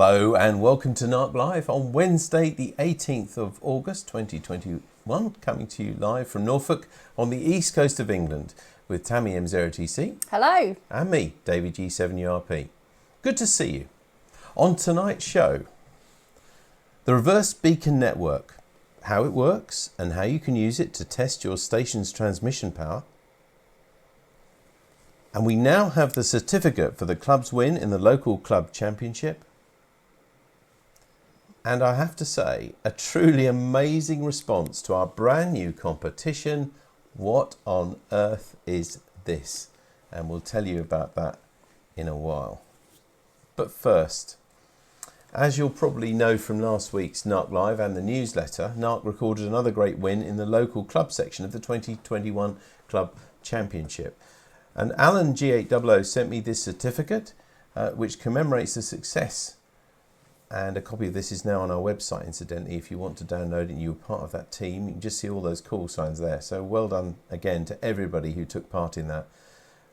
Hello and welcome to NARC Live on Wednesday the 18th of August 2021, coming to you live from Norfolk on the east coast of England with Tammy M0TC. Hello. And me, David G3YPP. Good to see you. On tonight's show, the reverse beacon network, how it works and how you can use it to test your station's transmission power. And we now have the certificate for the club's win in the local club championship. And I have to say, a truly amazing response to our brand new competition. What on earth is this? And we'll tell you about that in a while. But first, as you'll probably know from last week's NARC Live and the newsletter, NARC recorded another great win in the local club section of the 2021 Club Championship. And Alan G800 sent me this certificate, which commemorates the success. And a copy of this is now on our website, incidentally. If you want to download it and you're part of that team, you can just see all those call signs there. So well done again to everybody who took part in that.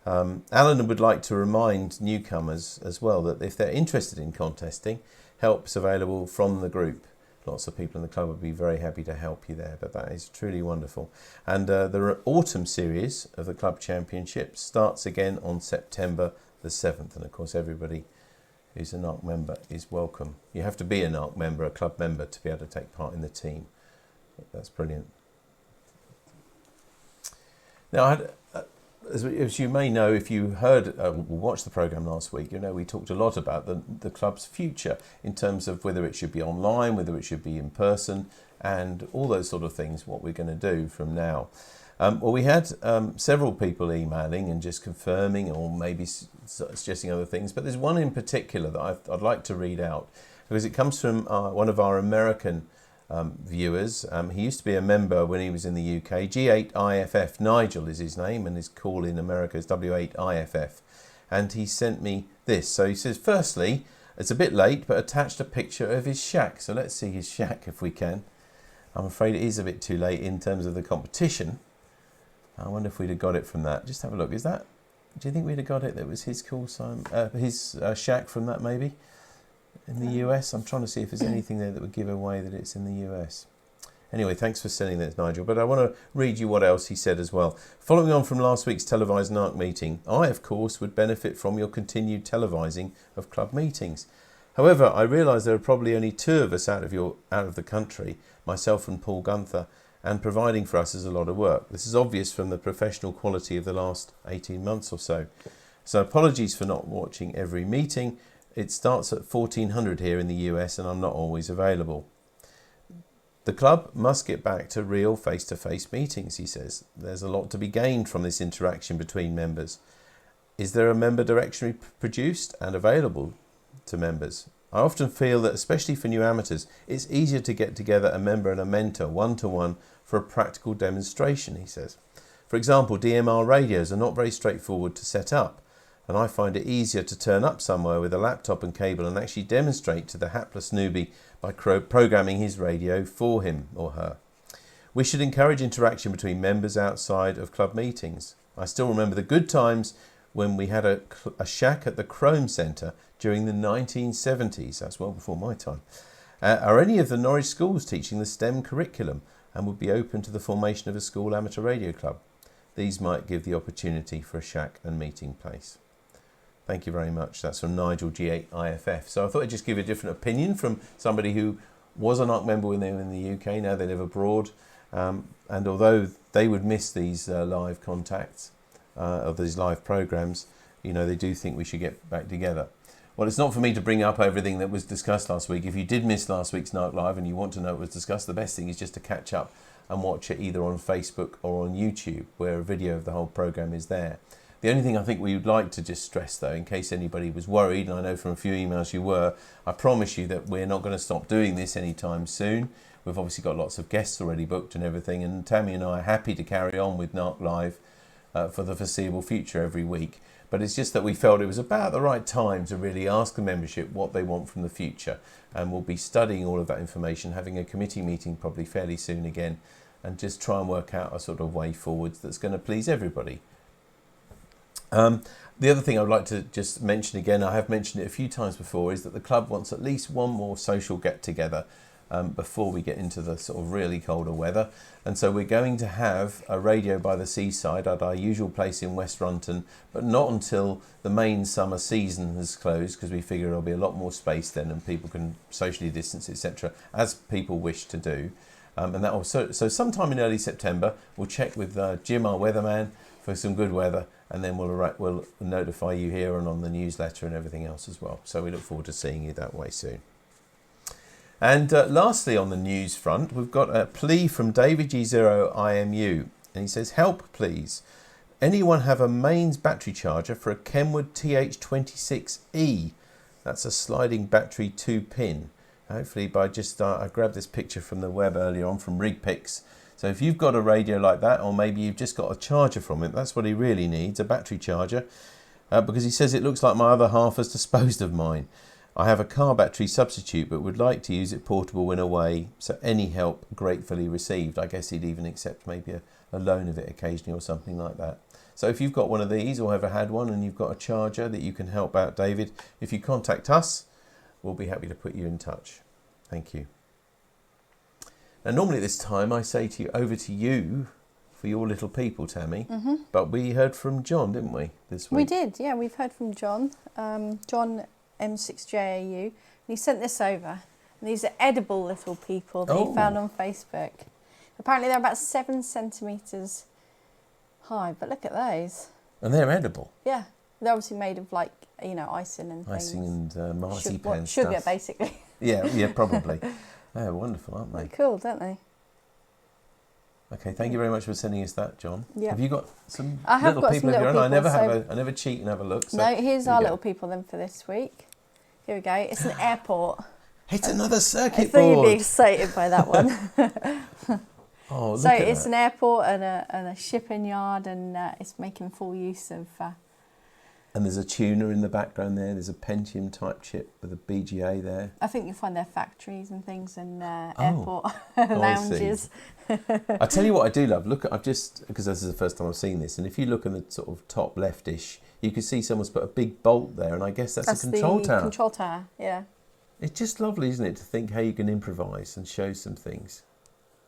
Alan would like to remind newcomers as well that if they're interested in contesting, help's available from the group. Lots of people in the club would be very happy to help you there, but that is truly wonderful. And the autumn series of the Club Championship starts again on September the 7th. And of course, everybody who's a NARC member is welcome. You have to be a NARC member, a club member, to be able to take part in the team. That's brilliant. Now, as you may know, if you heard watched the programme last week, you know we talked a lot about the club's future in terms of whether it should be online, whether it should be in person, and all those sort of things, what we're going to do from now. Well, we had several people emailing and just confirming or maybe suggesting other things, but there's one in particular that I'd like to read out because it comes from one of our American viewers. He used to be a member when he was in the UK. G8IFF, Nigel is his name, and his call in America is W8IFF. And he sent me this. So he says, firstly, it's a bit late, but attached a picture of his shack. So let's see his shack if we can. I'm afraid it is a bit too late in terms of the competition. I wonder if we'd have got it from that. Just have a look. Is that? Do you think we'd have got it? That was his call sign, his shack from that maybe in the US. I'm trying to see if there's anything there that would give away that it's in the US. Anyway, thanks for sending that, Nigel. But I want to read you what else he said as well. Following on from last week's televised NARC meeting, I, of course, would benefit from your continued televising of club meetings. However, I realise there are probably only two of us out of the country, myself and Paul Gunther, and providing for us is a lot of work. This is obvious from the professional quality of the last 18 months or so. So apologies for not watching every meeting. It starts at 1400 here in the US and I'm not always available. The club must get back to real face-to-face meetings, he says. There's a lot to be gained from this interaction between members. Is there a member directory produced and available to members? I often feel that, especially for new amateurs, it's easier to get together a member and a mentor one-to-one for a practical demonstration, he says. For example, DMR radios are not very straightforward to set up, and I find it easier to turn up somewhere with a laptop and cable and actually demonstrate to the hapless newbie by programming his radio for him or her. We should encourage interaction between members outside of club meetings. I still remember the good times when we had a shack at the Chrome Centre during the 1970s. That's well before my time. Are any of the Norwich schools teaching the STEM curriculum and would be open to the formation of a school amateur radio club? These might give the opportunity for a shack and meeting place. Thank you very much. That's from Nigel G8IFF. So I thought I'd just give you a different opinion from somebody who was a NARC member when they were in the UK. Now they live abroad. And although they would miss these live contacts of these live programmes, you know, they do think we should get back together. Well, it's not for me to bring up everything that was discussed last week. If you did miss last week's NARC Live and you want to know what was discussed, the best thing is just to catch up and watch it either on Facebook or on YouTube, where a video of the whole programme is there. The only thing I think we would like to just stress, though, in case anybody was worried, and I know from a few emails you were, I promise you that we're not going to stop doing this anytime soon. We've obviously got lots of guests already booked and everything, and Tammy and I are happy to carry on with NARC Live for the foreseeable future every week. But it's just that we felt it was about the right time to really ask the membership what they want from the future. And we'll be studying all of that information, having a committee meeting probably fairly soon again, and just try and work out a sort of way forwards that's going to please everybody. The other thing I'd like to just mention again, I have mentioned it a few times before, is that the club wants at least one more social get-together before we get into the sort of really colder weather. And so we're going to have a radio by the seaside at our usual place in West Runton, but not until the main summer season has closed, because we figure there'll be a lot more space then and people can socially distance, etc., as people wish to do. And that will, so sometime in early September, we'll check with Jim, our weatherman, for some good weather, and then we'll notify you here and on the newsletter and everything else as well. So we look forward to seeing you that way soon. And lastly, on the news front, we've got a plea from David G3YPP, and he says, "Help, please. Anyone have a mains battery charger for a Kenwood TH26E? That's a sliding battery 2-pin. Hopefully by just, I grabbed this picture from the web earlier on from RigPix. So if you've got a radio like that, or maybe you've just got a charger from it, that's what he really needs, a battery charger. Because he says, it looks like my other half has disposed of mine. I have a car battery substitute, but would like to use it portable when away. So any help gratefully received." I guess he'd even accept maybe a loan of it occasionally or something like that. So if you've got one of these or ever had one and you've got a charger that you can help out David, if you contact us, we'll be happy to put you in touch. Thank you. Now, normally at this time, I say to you, over to you for your little people, Tammy. Mm-hmm. But we heard from John, didn't we, this week? We did, yeah. We've heard from John. John M6JAU. And he sent this over. And these are edible little people that he found on Facebook. Apparently they're about 7 centimetres high. But look at those. And they're edible? Yeah. They're obviously made of, like, icing and things. Icing and marzipan sugar, stuff. basically. Yeah, probably. They're wonderful, aren't they? They're cool, don't they? Okay, thank you very much for sending us that, John. Yeah. Have you got some little people of your own? I never cheat and have a look. So no, here's our little people then for this week. Here we go. It's an airport. It's another circuit I thought board. you'd be excited by that one. Oh, look so at it's that. an airport and a shipping yard, and it's making full use of. And there's a tuner in the background there. There's a Pentium type chip with a BGA there. I think you'll find their factories and things and airport lounges. I tell you what I do love. Look, because this is the first time I've seen this, and if you look in the sort of top leftish, you can see someone's put a big bolt there, and I guess that's a control tower. Control tower, yeah. It's just lovely, isn't it, to think how you can improvise and show some things.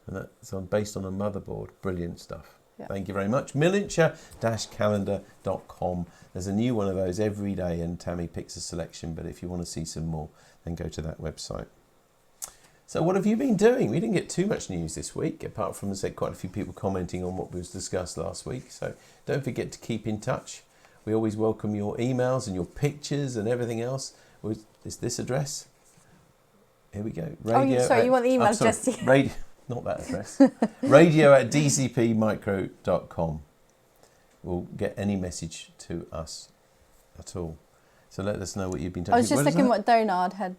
And that's based on a motherboard. Brilliant stuff. Yep. Thank you very much. Miniature-calendar.com. There's a new one of those every day, and Tammy picks a selection, but if you want to see some more, then go to that website. So what have you been doing? We didn't get too much news this week, apart from, as I said, quite a few people commenting on what was discussed last week. So don't forget to keep in touch. We always welcome your emails and your pictures and everything else. Is this address? Here we go. Radio you want the email address? Radio, not that address. radio@dcpmicro.com. Will get any message to us at all. So let us know what you've been talking about. I was just looking what Donard had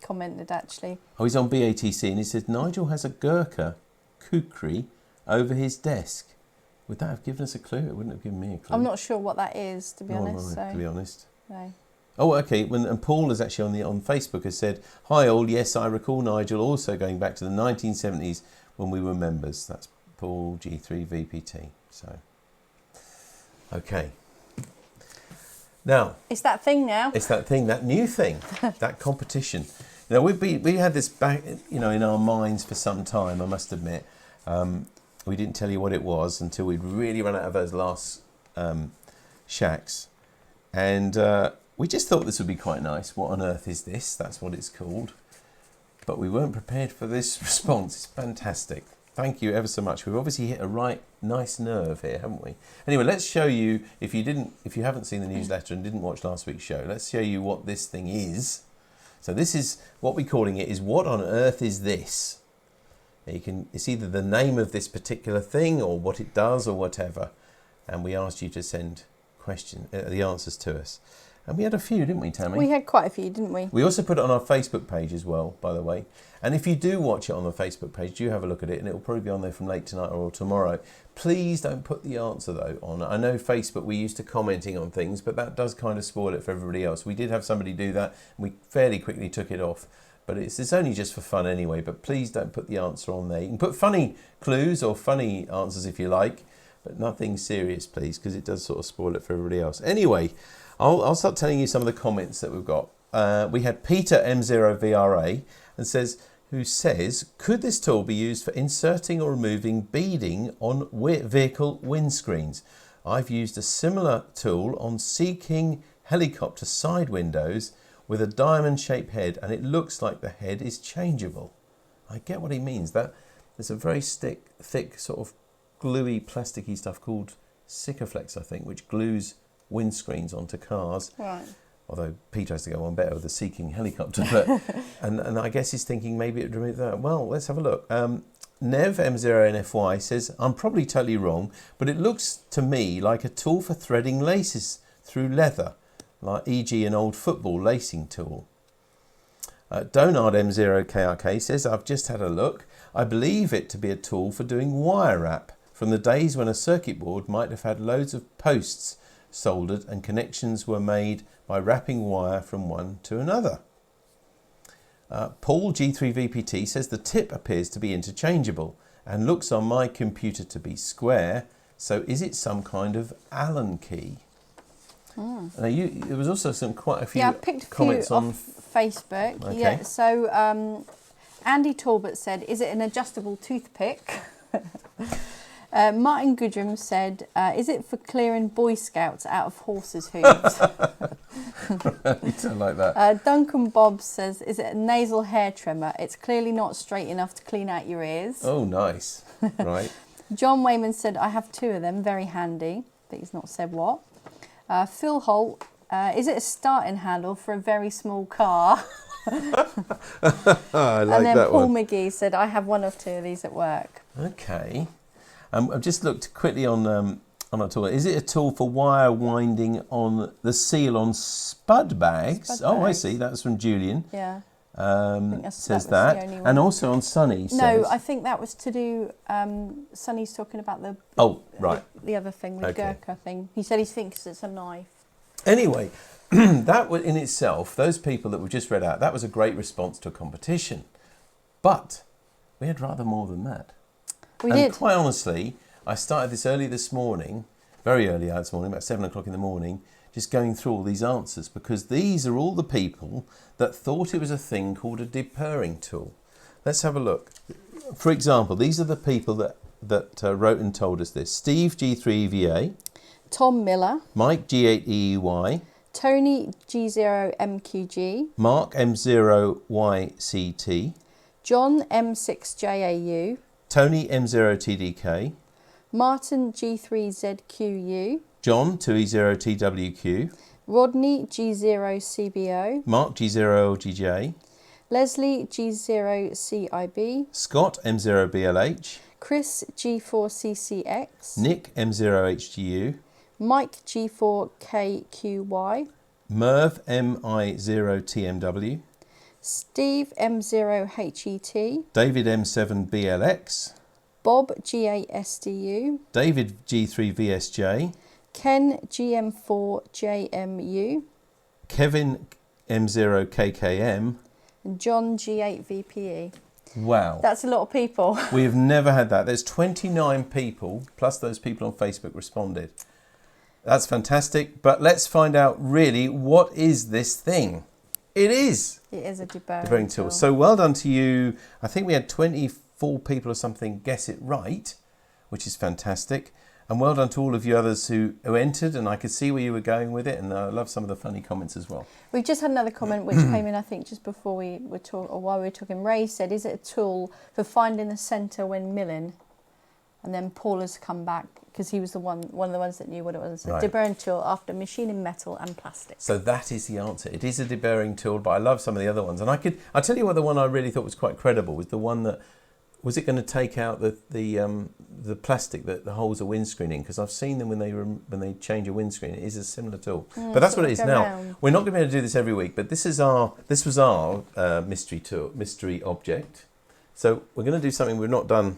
commented, actually. Oh, he's on BATC, and he says, Nigel has a Gurkha kukri over his desk. Would that have given us a clue? It wouldn't have given me a clue. I'm not sure what that is, to be honest. To be honest. No. Oh, okay. And Paul is actually on Facebook has said, "Hi all, yes, I recall Nigel also going back to the 1970s when we were members." That's Paul G3VPT. So, okay. Now it's that thing now. It's that thing, that new thing, that competition. You know, we had this back, in our minds for some time. I must admit, we didn't tell you what it was until we'd really run out of those last shacks, and we just thought this would be quite nice. What on earth is this? That's what it's called. But we weren't prepared for this response. It's fantastic. Thank you ever so much. We've obviously hit a right nice nerve here, haven't we? Anyway, let's show you, if you haven't seen the newsletter and didn't watch last week's show, let's show you what this thing is. So this is, what we're calling it is, what on earth is this? It's either the name of this particular thing or what it does or whatever. And we asked you to send the answers to us. And we had a few, didn't we, Tammy? We had quite a few, didn't we? We also put it on our Facebook page as well, by the way. And if you do watch it on the Facebook page, do have a look at it, and it will probably be on there from late tonight or tomorrow. Please don't put the answer, though, on. I know Facebook, we're used to commenting on things, but that does kind of spoil it for everybody else. We did have somebody do that, and we fairly quickly took it off. But it's only just for fun anyway, but please don't put the answer on there. You can put funny clues or funny answers if you like, but nothing serious, please, because it does sort of spoil it for everybody else. Anyway, I'll start telling you some of the comments that we've got. We had Peter M0VRA who says, could this tool be used for inserting or removing beading on vehicle windscreens? I've used a similar tool on Sea King helicopter side windows with a diamond-shaped head, and it looks like the head is changeable. I get what he means. That there's a very thick sort of gluey, plasticky stuff called Sikaflex, I think, which glues windscreens onto cars. Right. Although Peter has to go on better with the Sea King helicopter, but and I guess he's thinking maybe it would remove that. Well, let's have a look. Nev M0NFY says, I'm probably totally wrong, but it looks to me like a tool for threading laces through leather, like e.g. an old football lacing tool. Donard M0KRK says, I've just had a look. I believe it to be a tool for doing wire wrap from the days when a circuit board might have had loads of posts soldered and connections were made by wrapping wire from one to another. Paul G3VPP says the tip appears to be interchangeable and looks on my computer to be square. So is it some kind of Allen key? Now there was also quite a few comments on Facebook. Okay. Yeah. So Andy Talbot said, "Is it an adjustable toothpick?" Martin Goodrum said, "Is it for clearing Boy Scouts out of horses' hooves?" Right, I like that. Duncan Bob says, "Is it a nasal hair trimmer? It's clearly not straight enough to clean out your ears." Oh, nice. Right. John Wayman said, "I have two of them, very handy," but he's not said what. Phil Holt, "Is it a starting handle for a very small car?" I like and then that Paul one. McGee said, "I have one or two of these at work." Okay. I've just looked quickly on our tool. Is it a tool for wire winding on the seal on spud bags? Spud I bags. see. That's from Julian. Yeah. Says that was that. the only one. And also on Sunny says... No, I think that was to do... Sonny's talking about the... Oh, right. The other thing, the Gurkha thing. He said he thinks it's a knife. Anyway, that was in itself, those people that we just read out, that was a great response to a competition. But we had rather more than that. We did. Quite honestly, I started this early this morning, very early this morning, about 7 o'clock in the morning, just going through all these answers, because these are all the people that thought it was a thing called a deburring tool. Let's have a look. For example, these are the people that wrote and told us this. Steve G3EVA. Tom Miller. Mike G8EY. Tony G0MQG. Mark M0YCT. John M6JAU. Tony M0TDK. Martin G3ZQU. John 2E0TWQ. Rodney G0CBO. Mark G0LGJ. Leslie G0CIB. Scott M0BLH. Chris G4CCX. Nick M0HGU. Mike G4KQY. Merv MI0TMW. Steve M0HET. David M7BLX. Bob G8SDU. David G3VSJ. Ken GM4JMU. Kevin M0KKM. And John G8VPE. Wow. That's a lot of people. We have never had that. There's 29 people, plus those people on Facebook responded. That's fantastic. But let's find out really, what is this thing? It is a deburring tool. So well done to you. I think we had 24 people or something guess it right, which is fantastic. And well done to all of you others who entered, and I could see where you were going with it, and I love some of the funny comments as well. We've just had another comment which came in, I think, just before we were talking, or while we were talking. Ray said, "Is it a tool for finding the centre when milling?" And then Paul has come back, because he was one of the ones that knew what it was. A deburring tool after machining metal and plastic. So that is the answer. It is a deburring tool, but I love some of the other ones. And I'll tell you what, the one I really thought was quite credible was the one that, was it going to take out the plastic that holds a windscreen in? Because I've seen them when they change a windscreen. It is a similar tool. But that's what it is now. Around. We're not going to be able to do this every week, but this was our mystery object. So we're going to do something we've not done.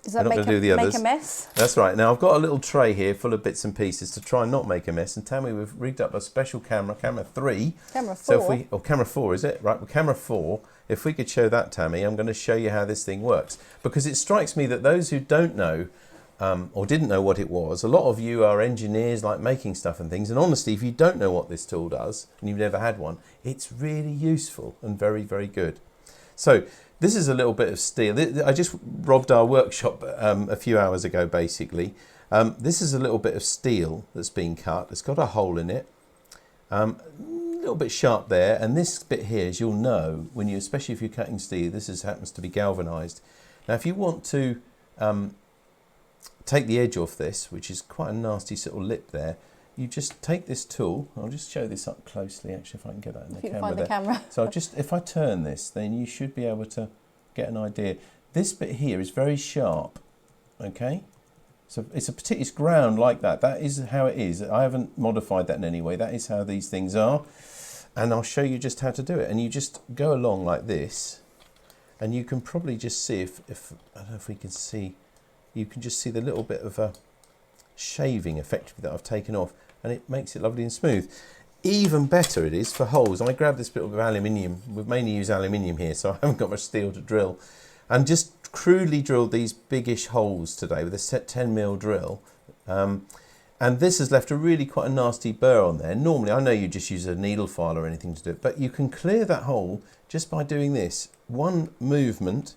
Is that make a mess? That's right. Now I've got a little tray here full of bits and pieces to try and not make a mess. And Tammy, we've rigged up a special camera 3. Camera 4. So camera 4, is it? Right, well, camera 4. If we could show that, Tammy, I'm going to show you how this thing works. Because it strikes me that those who don't know or didn't know what it was, a lot of you are engineers, like making stuff and things. And honestly, if you don't know what this tool does and you've never had one, it's really useful and very, very good. So this is a little bit of steel. I just robbed our workshop a few hours ago, basically. This is a little bit of steel that's been cut. It's got a hole in it. A little bit sharp there, and this bit here, as you'll know, when you, especially if you're cutting steel, happens to be galvanized. Now, if you want to take the edge off this, which is quite a nasty sort of lip there, you just take this tool. I'll just show this up closely, actually, if I can get that in the camera. Find the camera. So if I turn this, then you should be able to get an idea. This bit here is very sharp, okay? So it's ground like that. That is how it is. I haven't modified that in any way. That is how these things are. And I'll show you just how to do it. And you just go along like this, and you can probably just see if I don't know if we can see, you can just see the little bit of a shaving effectively that I've taken off, and it makes it lovely and smooth. Even better it is for holes. I grabbed this bit of aluminium. We've mainly used aluminium here, so I haven't got much steel to drill, and just crudely drilled these biggish holes today with a set 10mm drill. And this has left a really quite a nasty burr on there. Normally, I know you just use a needle file or anything to do it, but you can clear that hole just by doing this. One movement,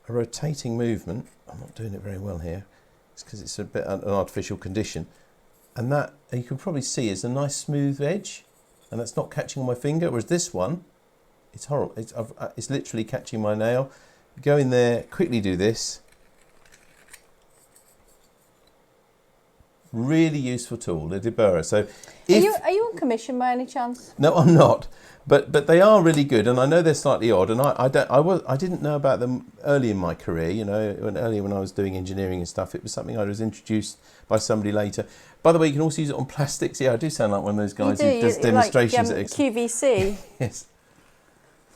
a rotating movement. I'm not doing it very well here. It's because it's a bit an artificial condition. And that, you can probably see, is a nice smooth edge, and that's not catching on my finger, whereas this one, it's horrible. It's literally catching my nail. Go in there, quickly do this. Really useful tool, the deburrer. So, are you on commission by any chance? No, I'm not. But they are really good, and I know they're slightly odd. And I didn't know about them early in my career. You know, earlier when I was doing engineering and stuff, it was something I was introduced by somebody later. By the way, you can also use it on plastics. Yeah, I do sound like one of those guys who does demonstrations like, at QVC. Yes.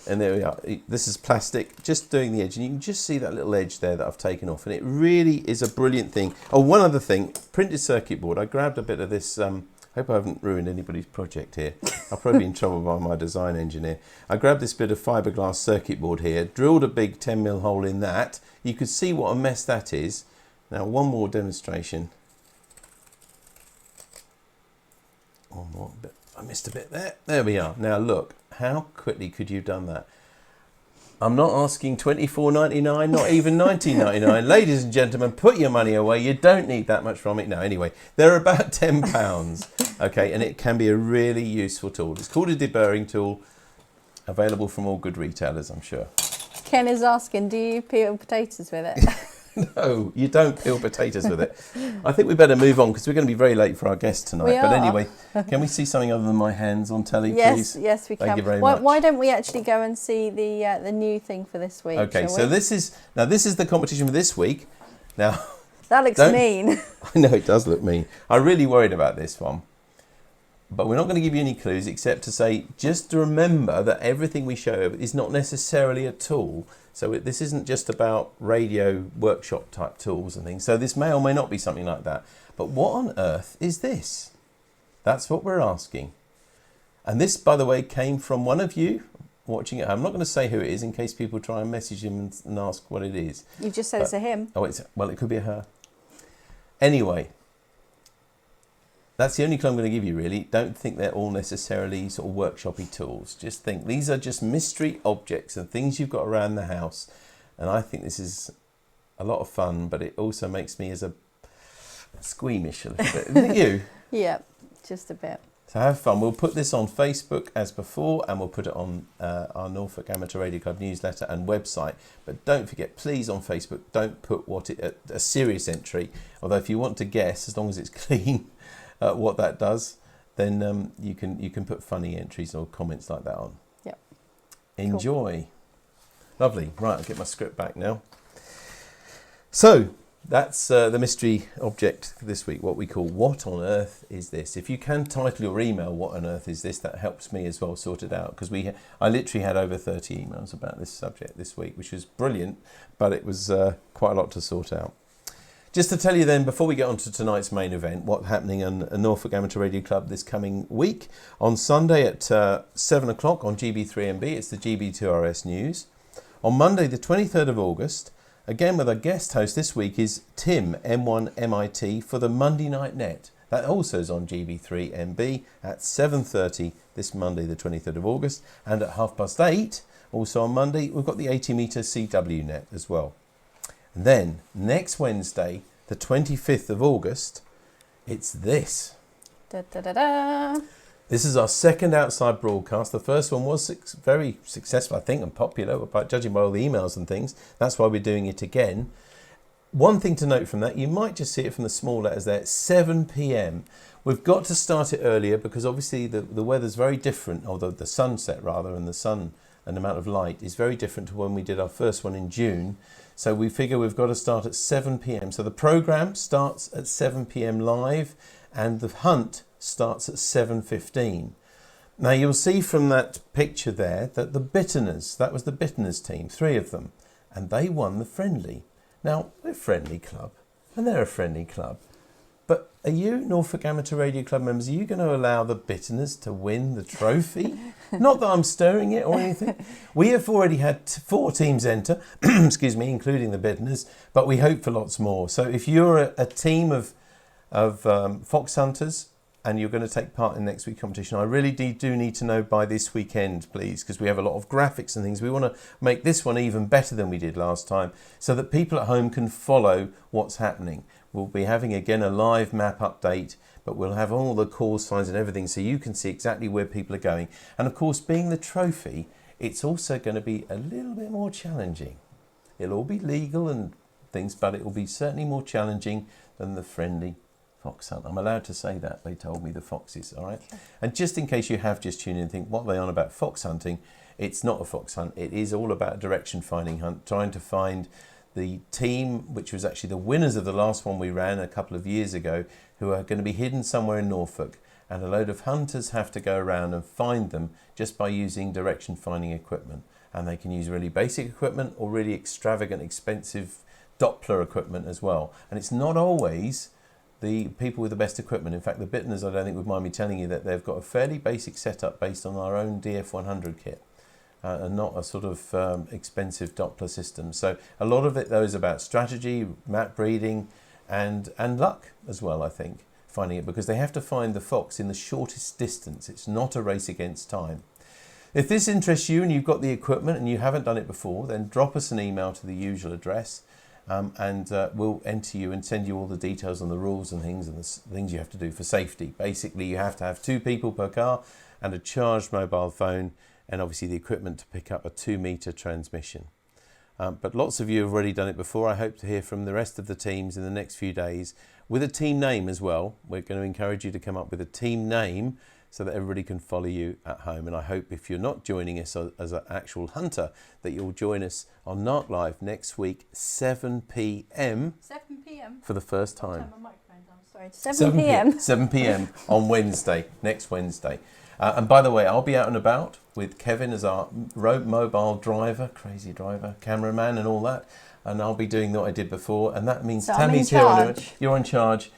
And there we are. This is plastic, just doing the edge. And you can just see that little edge there that I've taken off. And it really is a brilliant thing. Oh, one other thing, printed circuit board. I grabbed a bit of this. Hope I haven't ruined anybody's project here. I'll probably be in trouble by my design engineer. I grabbed this bit of fiberglass circuit board here, drilled a big 10mm hole in that. You could see what a mess that is. Now, one more demonstration. One more bit. I missed a bit there. There we are. Now, look. How quickly could you have done that? I'm not asking $24.99, not even $19.99. Ladies and gentlemen, put your money away. You don't need that much from it. No, anyway, they're about £10, okay, and it can be a really useful tool. It's called a deburring tool, available from all good retailers, I'm sure. Ken is asking, do you peel potatoes with it? No, you don't peel potatoes with it. I think we better move on because we're going to be very late for our guest tonight. We are. But anyway, can we see something other than my hands on telly, please? Yes, we can. Thank you very much. Why don't we actually go and see the new thing for this week? Okay, so this is the competition for this week. Now that looks mean. I know it does look mean. I'm really worried about this one. But we're not going to give you any clues except to say, just to remember that everything we show is not necessarily a tool. So this isn't just about radio workshop type tools and things. So this may or may not be something like that. But what on earth is this? That's what we're asking. And this, by the way, came from one of you watching it. I'm not going to say who it is in case people try and message him and ask what it is. You just said it's a him. Oh, well, it could be a her. Anyway. That's the only clue I'm going to give you, really. Don't think they're all necessarily sort of workshoppy tools. Just think these are just mystery objects and things you've got around the house. And I think this is a lot of fun, but it also makes me as a squeamish a little bit. Isn't it you? Yeah, just a bit. So have fun. We'll put this on Facebook as before, and we'll put it on our Norfolk Amateur Radio Club newsletter and website. But don't forget, please, on Facebook, don't put a serious entry. Although if you want to guess, as long as it's clean, what that does, then you can put funny entries or comments like that on. Yep. Enjoy. Cool. Lovely. Right, I'll get my script back now. So that's the mystery object this week, what we call What on Earth Is This? If you can title your email What on Earth Is This, that helps me as well sort it out, because I literally had over 30 emails about this subject this week, which was brilliant, but it was quite a lot to sort out. Just to tell you then, before we get on to tonight's main event, what's happening on Norfolk Amateur Radio Club this coming week. On Sunday at 7 o'clock on GB3MB, it's the GB2RS News. On Monday, the 23rd of August, Again, with our guest host this week is Tim, M1MIT, for the Monday Night Net. That also is on GB3MB at 7:30 this Monday, the 23rd of August. And at 8:30, also on Monday, we've got the 80-metre CW net as well. And then next Wednesday, the 25th of August, it's this. Da, da, da, da. This is our second outside broadcast. The first one was very successful, I think, and popular, judging by all the emails and things. That's why we're doing it again. One thing to note from that, you might just see it from the small letters there, 7 p.m. We've got to start it earlier because obviously the weather's very different, although the sunset rather, and the sun and the amount of light is very different to when we did our first one in June. So we figure we've got to start at 7 p.m. So the programme starts at 7 p.m. live and the hunt starts at 7:15. Now you'll see from that picture there that the Bitterners, that was the Bitterners team, 3 of them, and they won the friendly. Now, they're a friendly club, and they're a friendly club. But are you, Norfolk Amateur Radio Club members, are you going to allow the Bitterners to win the trophy? Not that I'm stirring it or anything. We have already had 4 teams enter, excuse me, including the Bitterners, but we hope for lots more. So if you're a team of fox hunters and you're going to take part in next week's competition, I really do need to know by this weekend, please, because we have a lot of graphics and things. We want to make this one even better than we did last time so that people at home can follow what's happening. We'll be having, again, a live map update, but we'll have all the call signs and everything so you can see exactly where people are going. And, of course, being the trophy, it's also going to be a little bit more challenging. It'll all be legal and things, but it will be certainly more challenging than the friendly fox hunt. I'm allowed to say that, they told me, the foxes, all right? Okay. And just in case you have just tuned in and think, what are they on about fox hunting? It's not a fox hunt. It is all about a direction finding hunt, trying to find the team, which was actually the winners of the last one we ran a couple of years ago, who are going to be hidden somewhere in Norfolk. And a load of hunters have to go around and find them just by using direction finding equipment. And they can use really basic equipment or really extravagant, expensive Doppler equipment as well. And it's not always the people with the best equipment. In fact, the Bitterners, I don't think would mind me telling you that they've got a fairly basic setup based on our own DF100 kit and not a sort of expensive Doppler system. So a lot of it, though, is about strategy, map reading, and luck as well, I think, finding it, because they have to find the fox in the shortest distance. It's not a race against time. If this interests you and you've got the equipment and you haven't done it before, then drop us an email to the usual address. And we'll enter you and send you all the details on the rules and things you have to do for safety. Basically, you have to have 2 people per car and a charged mobile phone, and obviously the equipment to pick up a 2-metre transmission. But lots of you have already done it before. I hope to hear from the rest of the teams in the next few days with a team name as well. We're going to encourage you to come up with a team name so that everybody can follow you at home. And I hope if you're not joining us as an actual hunter, that you'll join us on NARC Live next week, 7 p.m. 7 p.m. for the first time. Turn my microphone down, sorry. 7 p.m. 7 p.m. on Wednesday, next Wednesday. And by the way, I'll be out and about with Kevin as our mobile driver, crazy driver, cameraman and all that. And I'll be doing what I did before. And that means so Tammy's here. You're in charge.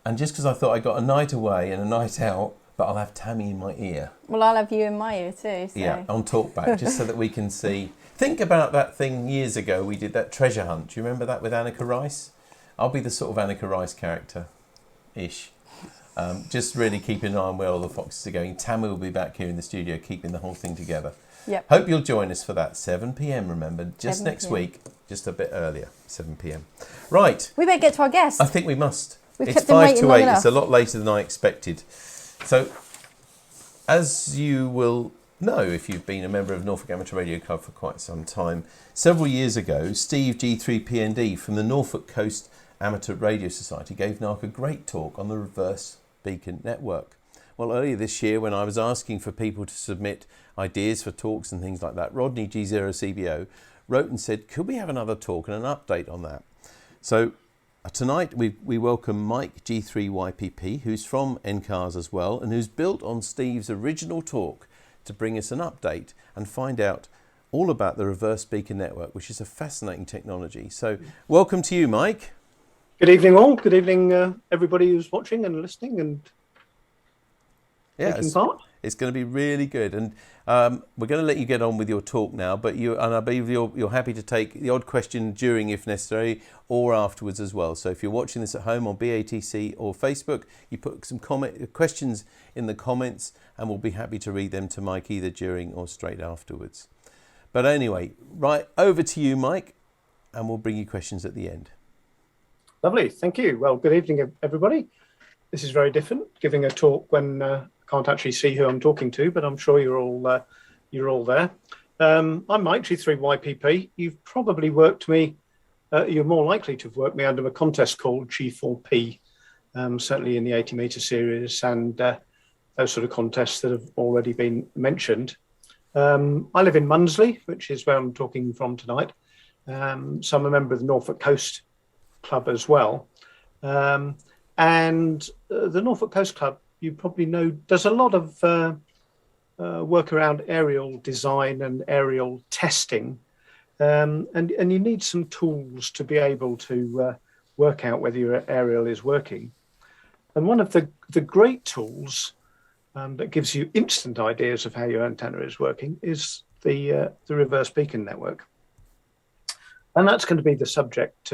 And just because I thought I got a night away and a night out, but I'll have Tammy in my ear. Well, I'll have you in my ear too. So. Yeah, on talkback, just so that we can see. Think about that thing years ago. We did that treasure hunt. Do you remember that with Annika Rice? I'll be the sort of Annika Rice character-ish. Just really keeping an eye on where all the foxes are going. Tammy will be back here in the studio keeping the whole thing together. Yep. Hope you'll join us for that. 7 p.m, remember. Just 7 next p.m. week, just a bit earlier, 7 p.m. Right. We better get to our guest. I think we must. We've It's 5 to 8. It's a lot later than I expected. So, as you will know if you've been a member of Norfolk Amateur Radio Club for quite some time, several years ago, Steve G3YPP from the Norfolk Coast Amateur Radio Society gave NARC a great talk on the reverse beacon network. Well, earlier this year, when I was asking for people to submit ideas for talks and things like that, Rodney G0CBO wrote and said, could we have another talk and an update on that? So tonight we welcome Mike G3YPP, who's from NCARS as well, and who's built on Steve's original talk to bring us an update and find out all about the reverse beacon network, which is a fascinating technology. So welcome to you, Mike. Good evening all. Good evening everybody who's watching and listening and taking part. It's going to be really good. And we're going to let you get on with your talk now, but I believe you're happy to take the odd question during if necessary or afterwards as well. So if you're watching this at home on BATC or Facebook, you put some questions in the comments and we'll be happy to read them to Mike either during or straight afterwards. But anyway, right, over to you, Mike, and we'll bring you questions at the end. Lovely, thank you. Well, good evening, everybody. This is very different, giving a talk when I can't actually see who I'm talking to, but I'm sure you're all there. I'm Mike G3YPP. You've probably worked me, you're more likely to have worked me under a contest called G4P, certainly in the 80-metre series and those sort of contests that have already been mentioned. I live in Munsley, which is where I'm talking from tonight. So I'm a member of the Norfolk Coast Club as well. And the Norfolk Coast Club, you probably know, does a lot of work around aerial design and aerial testing. And you need some tools to be able to work out whether your aerial is working. And one of the great tools that gives you instant ideas of how your antenna is working is the reverse beacon network. And that's going to be the subject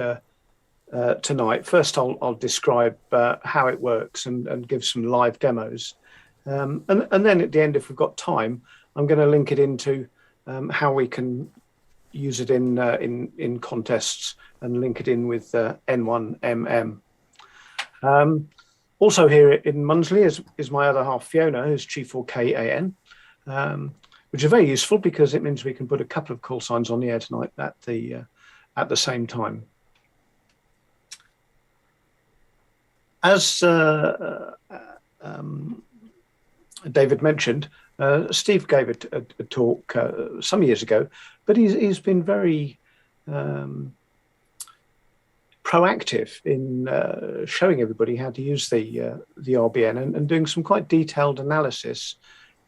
tonight. First, I'll describe how it works and give some live demos. And then at the end, if we've got time, I'm going to link it into how we can use it in contests and link it in with N1MM. Also here in Munsley is my other half, Fiona, who's G4KAN, which is very useful because it means we can put a couple of call signs on the air tonight at the same time. As David mentioned, Steve gave a talk some years ago, but he's been very proactive in showing everybody how to use the RBN and doing some quite detailed analysis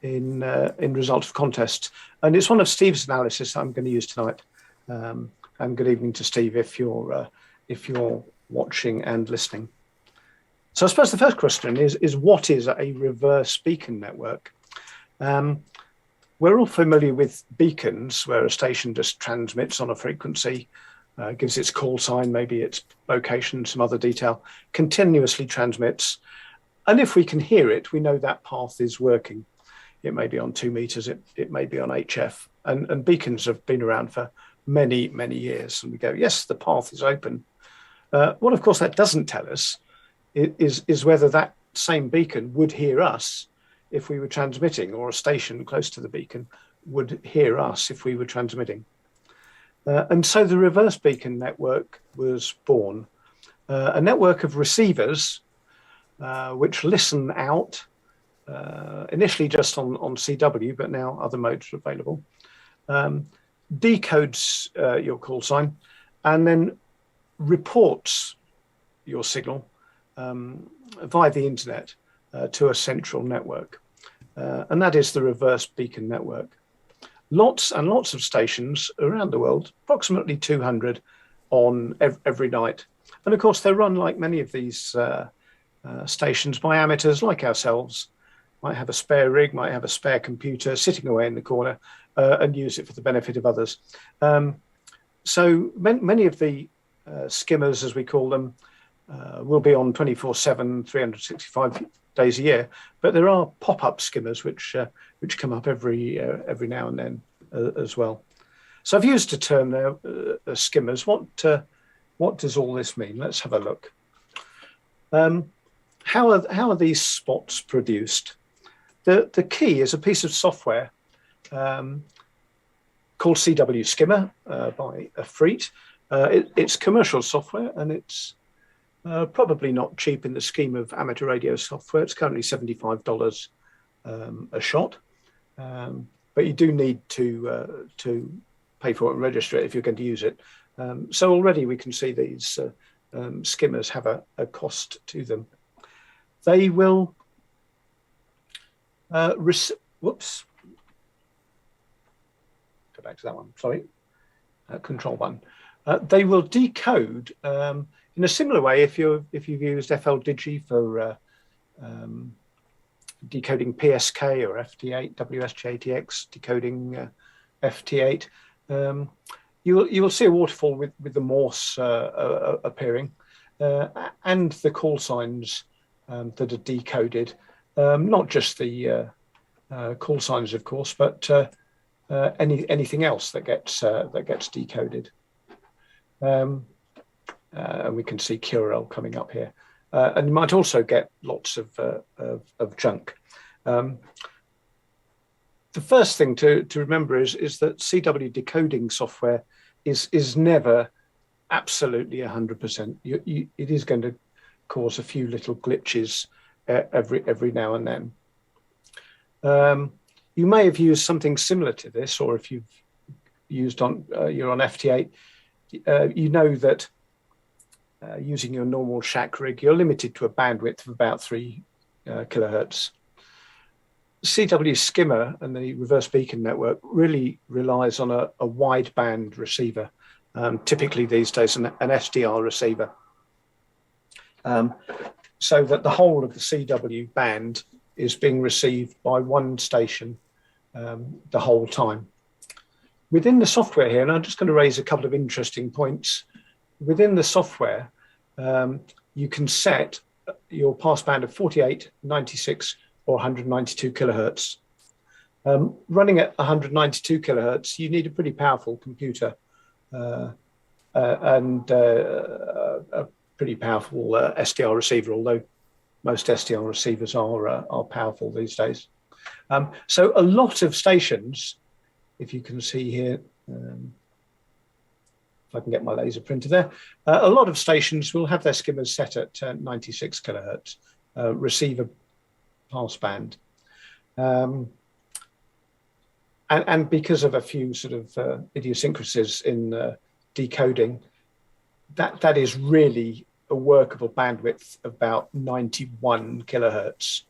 in results of contests. And it's one of Steve's analysis that I'm going to use tonight. And good evening to Steve if you're watching and listening. So I suppose the first question is what is a reverse beacon network? We're all familiar with beacons, where a station just transmits on a frequency, gives its call sign, maybe its location, some other detail, continuously transmits. And if we can hear it, we know that path is working. It may be on 2 meters, it may be on HF. And beacons have been around for many, many years. And we go, yes, the path is open. What, of course, that doesn't tell us is whether that same beacon would hear us if we were transmitting, or a station close to the beacon would hear us if we were transmitting. And so the reverse beacon network was born, a network of receivers which listen out, initially just on CW, but now other modes are available, decodes your call sign, and then reports your signal via the internet to a central network. And that is the reverse beacon network. Lots and lots of stations around the world, approximately 200 on every night. And of course, they run, like many of these stations, by amateurs like ourselves. Might have a spare rig, might have a spare computer sitting away in the corner and use it for the benefit of others. So many of the skimmers, as we call them, will be on 24/7, 365 days a year. But there are pop-up skimmers which come up every now and then as well. So I've used a term there, skimmers. What does all this mean? Let's have a look. How are these spots produced? The key is a piece of software called CW Skimmer by Freet. It's commercial software, and it's probably not cheap in the scheme of amateur radio software. It's currently $75 a shot, but you do need to pay for it and register it if you're going to use it. So already we can see these skimmers have a cost to them. They will whoops. Go back to that one. Sorry, control button. They will decode in a similar way if you've used FL Digi for decoding PSK or FT8, WSJ-ATX, decoding FT8. You will see a waterfall with the Morse appearing, and the call signs that are decoded. Not just the call signs, of course, but anything else that gets decoded. And we can see QRL coming up here. And you might also get lots of junk. The first thing to remember is that CW decoding software is never absolutely 100%. It is going to cause a few little glitches every now and then. You may have used something similar to this, or if you've used you're on FT8, you know that using your normal shack rig, you're limited to a bandwidth of about 3 kilohertz. CW skimmer and the reverse beacon network really relies on a wideband receiver, typically these days an SDR receiver, so that the whole of the CW band is being received by one station the whole time. Within the software here, and I'm just going to raise a couple of interesting points. Within the software, you can set your passband of 48, 96, or 192 kilohertz. Running at 192 kilohertz, you need a pretty powerful computer and a pretty powerful SDR receiver, although most SDR receivers are powerful these days. So a lot of stations, if you can see here, if I can get my laser printer there, a lot of stations will have their skimmers set at 96 kilohertz receiver passband. And because of a few sort of idiosyncrasies in decoding, that is really a workable bandwidth of about 91 kilohertz.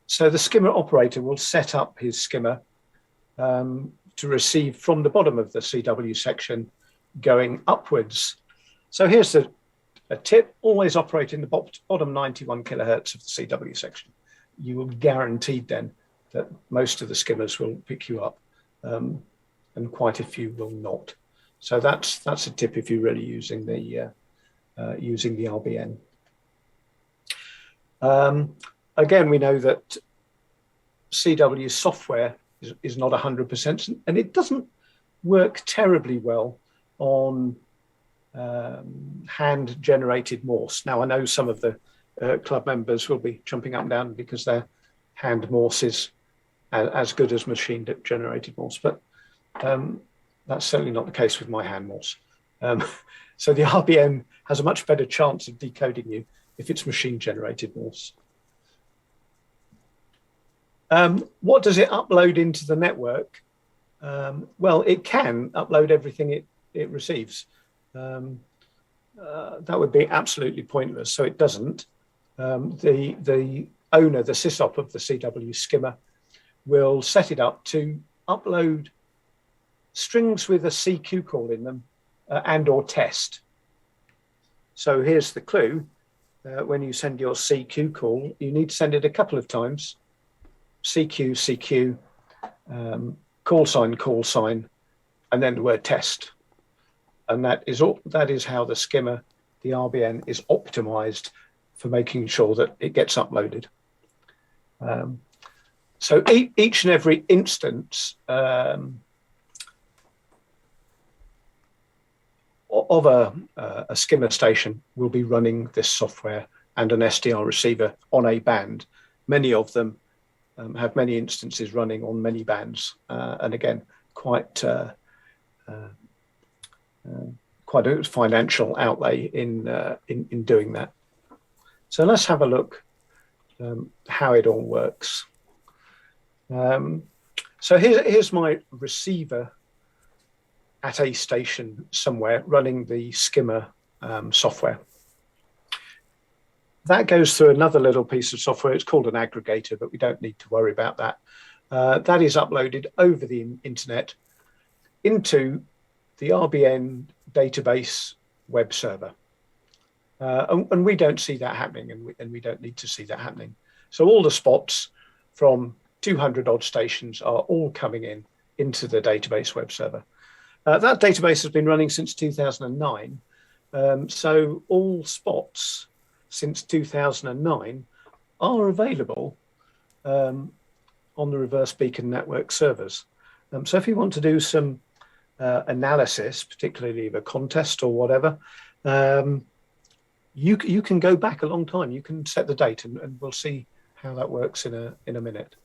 So the skimmer operator will set up his skimmer to receive from the bottom of the CW section going upwards. So here's a tip: always operate in the bottom 91 kilohertz of the CW section. You will guaranteed then that most of the skimmers will pick you up, and quite a few will not. So that's a tip if you're really using the RBN. Again, we know that CW software is not 100%, and it doesn't work terribly well on hand-generated Morse. Now, I know some of the club members will be jumping up and down because their hand Morse is as good as machine-generated Morse, but that's certainly not the case with my hand Morse. So the RBN has a much better chance of decoding you if it's machine-generated Morse. What does it upload into the network? Well, it can upload everything it receives. That would be absolutely pointless, so it doesn't. The owner, the sysop of the CW skimmer, will set it up to upload strings with a CQ call in them and or test. So here's the clue. When you send your CQ call, you need to send it a couple of times. CQ, CQ, call sign, and then the word test. And that is how the skimmer, the RBN, is optimized for making sure that it gets uploaded. So each and every instance of a skimmer station will be running this software and an SDR receiver on a band. Many of them have many instances running on many bands, and again, quite a financial outlay in doing that. So let's have a look how it all works. So here's my receiver at a station somewhere running the skimmer software. That goes through another little piece of software. It's called an aggregator, but we don't need to worry about that. That is uploaded over the internet into the RBN database web server. And we don't see that happening, and we don't need to see that happening. So all the spots from 200 odd stations are all coming into the database web server. That database has been running since 2009. So all spots since 2009 are available on the Reverse Beacon Network servers. So if you want to do some analysis, particularly of a contest or whatever, you can go back a long time. You can set the date, and we'll see how that works in a minute.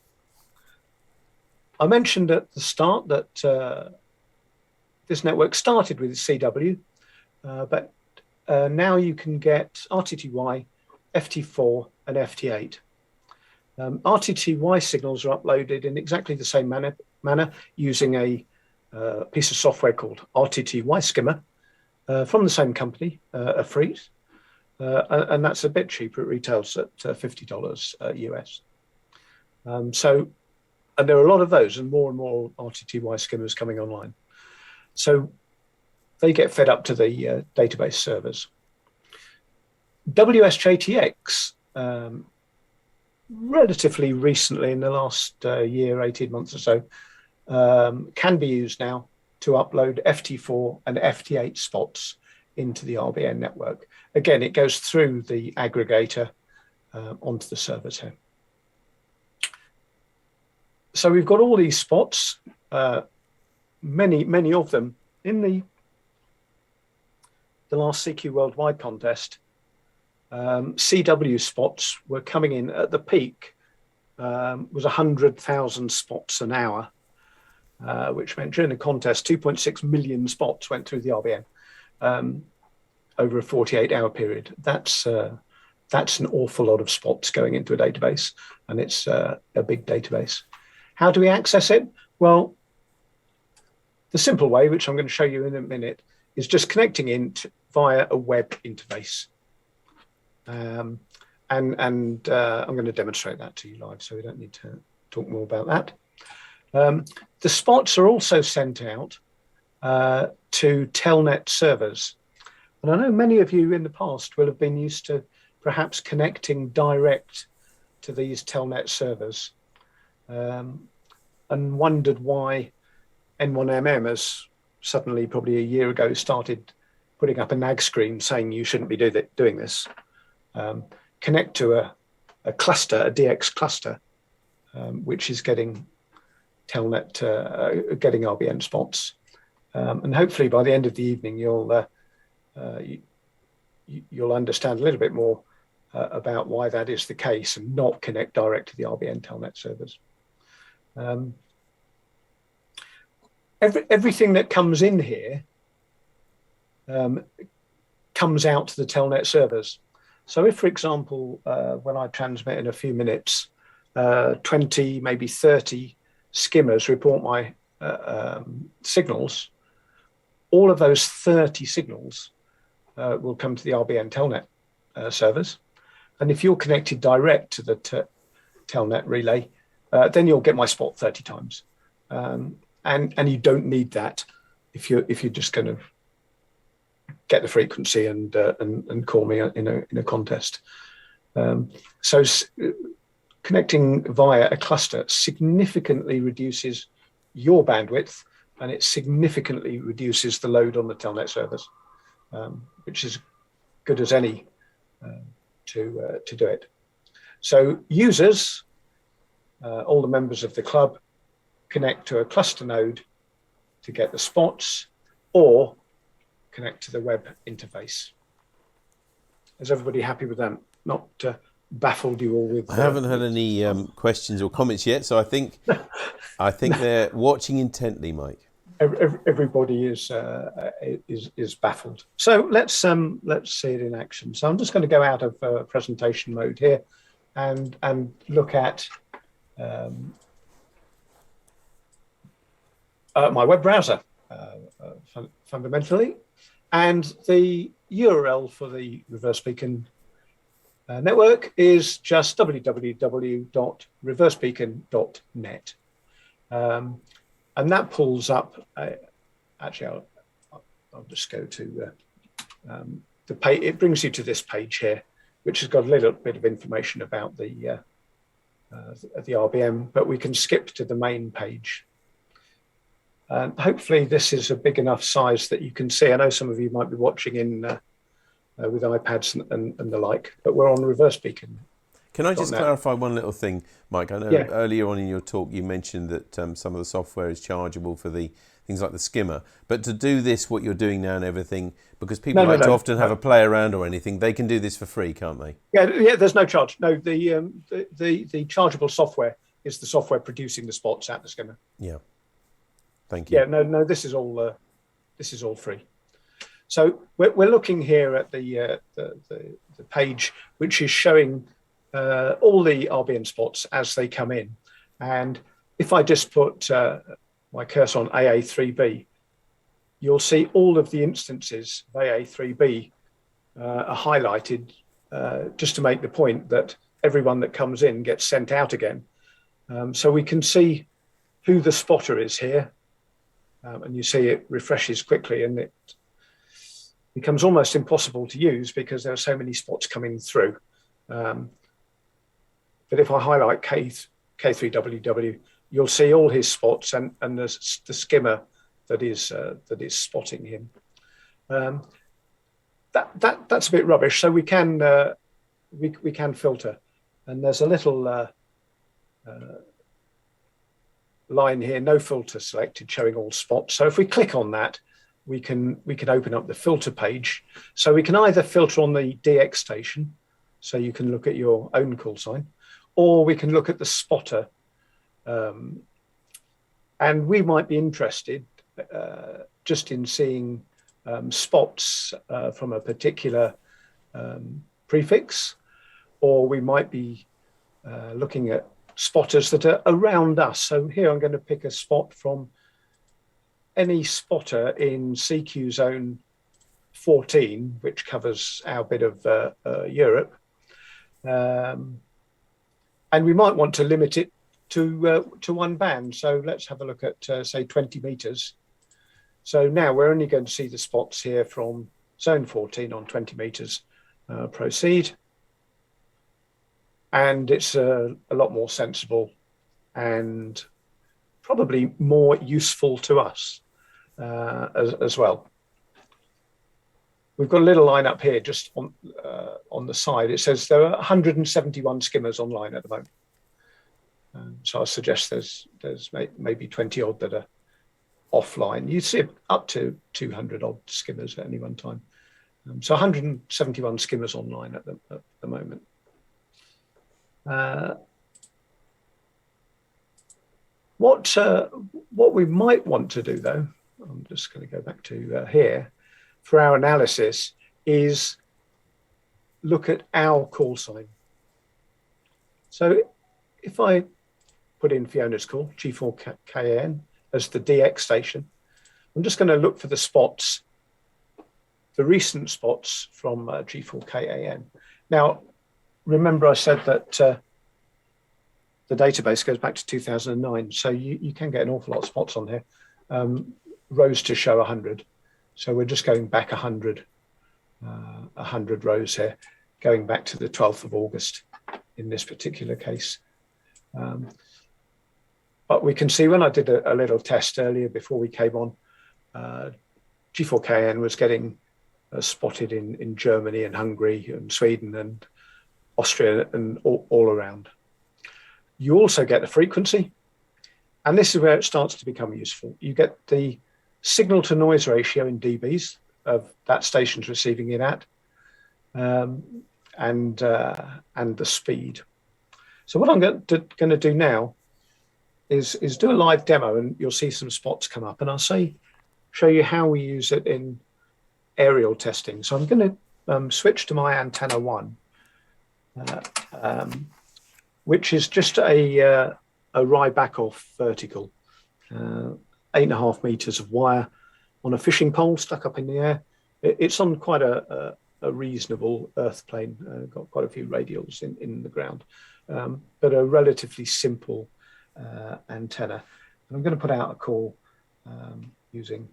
I mentioned at the start that this network started with CW, but now you can get RTTY, FT4, and FT8. RTTY signals are uploaded in exactly the same manner using a piece of software called RTTY Skimmer from the same company, Afreet, and that's a bit cheaper. It retails at $50 US. And there are a lot of those, and more RTTY skimmers coming online. So they get fed up to the database servers. WSJTX, relatively recently, in the last year, 18 months or so, can be used now to upload FT4 and FT8 spots into the RBN network. Again, it goes through the aggregator onto the servers here. So we've got all these spots, many of them in the last CQ Worldwide contest. CW spots were coming in at the peak, was 100,000 spots an hour, which meant during the contest, 2.6 million spots went through the RBN over a 48-hour period. That's an awful lot of spots going into a database, and it's a big database. How do we access it? Well, the simple way, which I'm going to show you in a minute, is just connecting in via a web interface. And I'm going to demonstrate that to you live, so we don't need to talk more about that. The spots are also sent out to Telnet servers. And I know many of you in the past will have been used to perhaps connecting direct to these Telnet servers and wondered why N1MM has suddenly, probably a year ago, started putting up a nag screen saying you shouldn't be doing this. Connect to a cluster, a DX cluster, which is getting Telnet, getting RBN spots. And hopefully by the end of the evening, you'll understand a little bit more about why that is the case and not connect direct to the RBN Telnet servers. Everything that comes in here comes out to the Telnet servers. So if, for example, when I transmit in a few minutes, 20, maybe 30 skimmers report my signals, all of those 30 signals will come to the RBN Telnet servers. And if you're connected direct to the Telnet relay, then you'll get my spot 30 times. And you don't need that if you're just going to get the frequency and call me in a contest. So connecting via a cluster significantly reduces your bandwidth, and it significantly reduces the load on the Telnet servers, which is good as any to do it. So users, all the members of the club, connect to a cluster node to get the spots, or connect to the web interface. Is everybody happy with that? Not baffled you all with? I haven't had any questions or comments yet, so I think they're watching intently, Mike. Everybody is baffled. So let's see it in action. So I'm just going to go out of presentation mode here, and look at my web browser, fundamentally, and the URL for the Reverse Beacon network is just www.reversebeacon.net. And that pulls up, actually, I'll just go to the page. It brings you to this page here, which has got a little bit of information about the the RBM, but we can skip to the main page. And hopefully this is a big enough size that you can see. I know some of you might be watching in with iPads and the like, but we're on reverse beacon. Can I just clarify one little thing, Mike? I know earlier on in your talk you mentioned that some of the software is chargeable for the things like the skimmer. But to do this, what you're doing now and everything, because people to often have a play around or anything, they can do this for free, can't they? Yeah. There's no charge. No, the chargeable software is the software producing the spots at the skimmer. Yeah. Thank you. Yeah. No. This is all free. So we're looking here at the page, which is showing all the RBN spots as they come in. And if I just put my cursor on AA3B, you'll see all of the instances of AA3B are highlighted just to make the point that everyone that comes in gets sent out again. So we can see who the spotter is here. And you see it refreshes quickly, and it becomes almost impossible to use because there are so many spots coming through. But if I highlight K3WW, you'll see all his spots and the skimmer that is spotting him. That's a bit rubbish. So we can filter, and there's a little line here, no filter selected, showing all spots. So if we click on that, we can open up the filter page. So we can either filter on the DX station, so you can look at your own call sign, or we can look at the spotter. And we might be interested just in seeing spots from a particular prefix, or we might be looking at spotters that are around us. So here I'm going to pick a spot from any spotter in CQ zone 14, which covers our bit of Europe. And we might want to limit it to one band. So let's have a look at, say, 20 meters. So now we're only going to see the spots here from zone 14 on 20 meters. Proceed. And it's a lot more sensible and probably more useful to us as well. We've got a little line up here just on the side. It says there are 171 skimmers online at the moment. So I suggest there's maybe 20 odd that are offline. You see up to 200 odd skimmers at any one time. So 171 skimmers online at the moment. What we might want to do, though, I'm just going to go back to here, for our analysis, is look at our call sign. So if I put in Fiona's call, G4KN, as the DX station, I'm just going to look for the spots, the recent spots from G4KAN. Now, remember I said that the database goes back to 2009, so you can get an awful lot of spots on here. Rows to show 100. So we're just going back 100 rows here, going back to the 12th of August in this particular case. But we can see when I did a little test earlier before we came on, G4KN was getting spotted in Germany and Hungary and Sweden and Austria and all around. You also get the frequency, and this is where it starts to become useful. You get the signal to noise ratio in dBs of that station's receiving it at, and the speed. So what I'm going to do now is do a live demo, and you'll see some spots come up, and I'll show you how we use it in aerial testing. So I'm going to switch to my antenna 1, which is just a Ryback off vertical, 8.5 meters of wire on a fishing pole stuck up in the air. It's on quite a reasonable earth plane, got quite a few radials in the ground, but a relatively simple antenna. And I'm going to put out a call using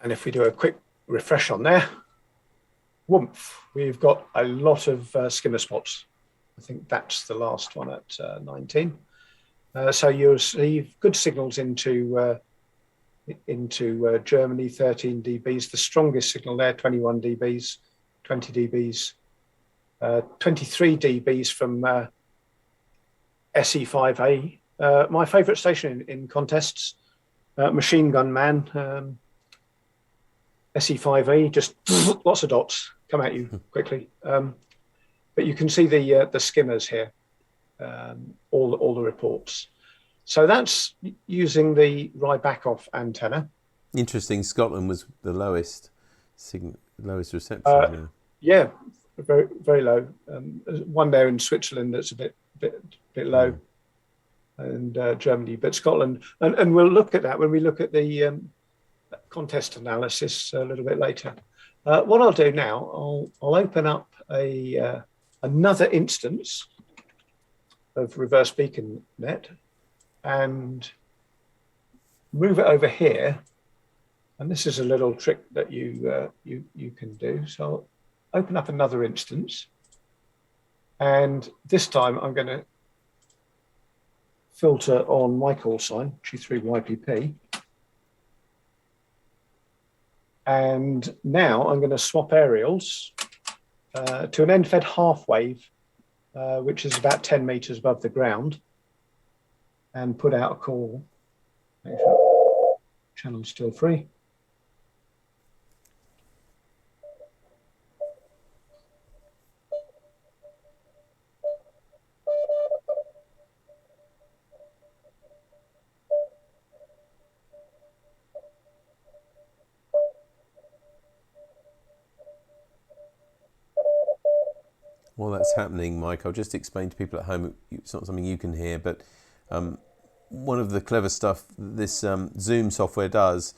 And if we do a quick refresh on there, whoomph, we've got a lot of skimmer spots. I think that's the last one at 19. So you'll see good signals into Germany, 13 dBs. The strongest signal there, 21 dBs, 20 dBs, 23 dBs from SE5A. My favourite station in contests, Machine Gun Man, SE5A, just lots of dots come at you quickly. But you can see the skimmers here, all the reports. So that's using the Rybakoff antenna. Interesting. Scotland was the lowest reception. Yeah, very very low. One there in Switzerland that's a bit low, and Germany, but Scotland. And we'll look at that when we look at the contest analysis a little bit later. What I'll do now, I'll open up another instance of reverse beacon net and move it over here. And this is a little trick that you can do. So I'll open up another instance, and this time I'm going to filter on my call sign, G3YPP. And now I'm going to swap aerials to an end-fed half wave, which is about 10 meters above the ground, and put out a call. Make sure channel's still free. While that's happening, Mike, I'll just explain to people at home, it's not something you can hear, but one of the clever stuff this Zoom software does,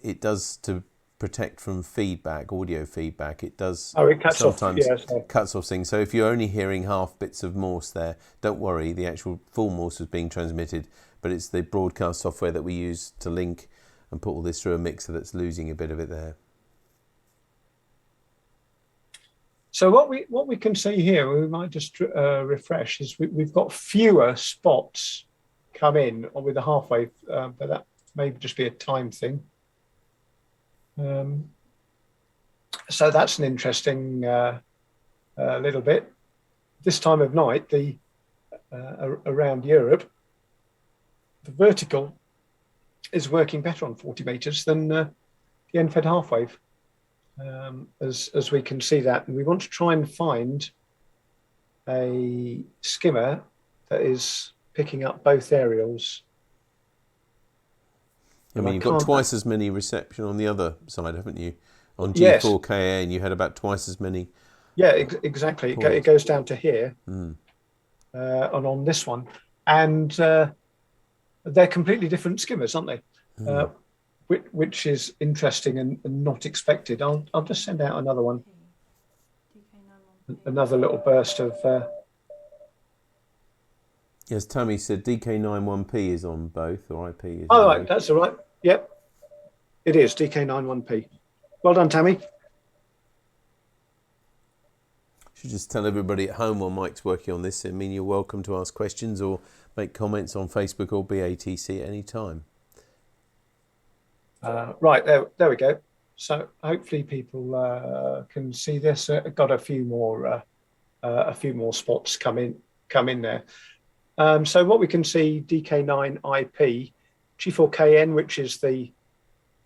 it does to protect from feedback, audio feedback. It does sometimes cuts off things. So if you're only hearing half bits of Morse there, don't worry, the actual full Morse is being transmitted, but it's the broadcast software that we use to link and put all this through a mixer that's losing a bit of it there. So what we can see here, we might just refresh, is we've got fewer spots come in with the half wave, but that may just be a time thing. So that's an interesting little bit. This time of night, around Europe, the vertical is working better on 40 meters than the end-fed half wave. As we can see that, and we want to try and find a skimmer that is picking up both aerials. I mean, you've got twice as many reception on the other side, haven't you? On G4KN, you had about twice as many. Yeah, exactly. It goes down to here, and on this one, and they're completely different skimmers, aren't they? Which is interesting and not expected. I'll just send out another one, another little burst of. Yes, Tammy said DK91P is on both, or IP is. Oh, right, that's all right. Yep, it is DK91P. Well done, Tammy. Should just tell everybody at home while Mike's working on this. I mean, you're welcome to ask questions or make comments on Facebook or BATC at any time. Right, there we go. So hopefully people can see this. Got a few more spots come in there. So what we can see, DK9IP, G4KN, which is the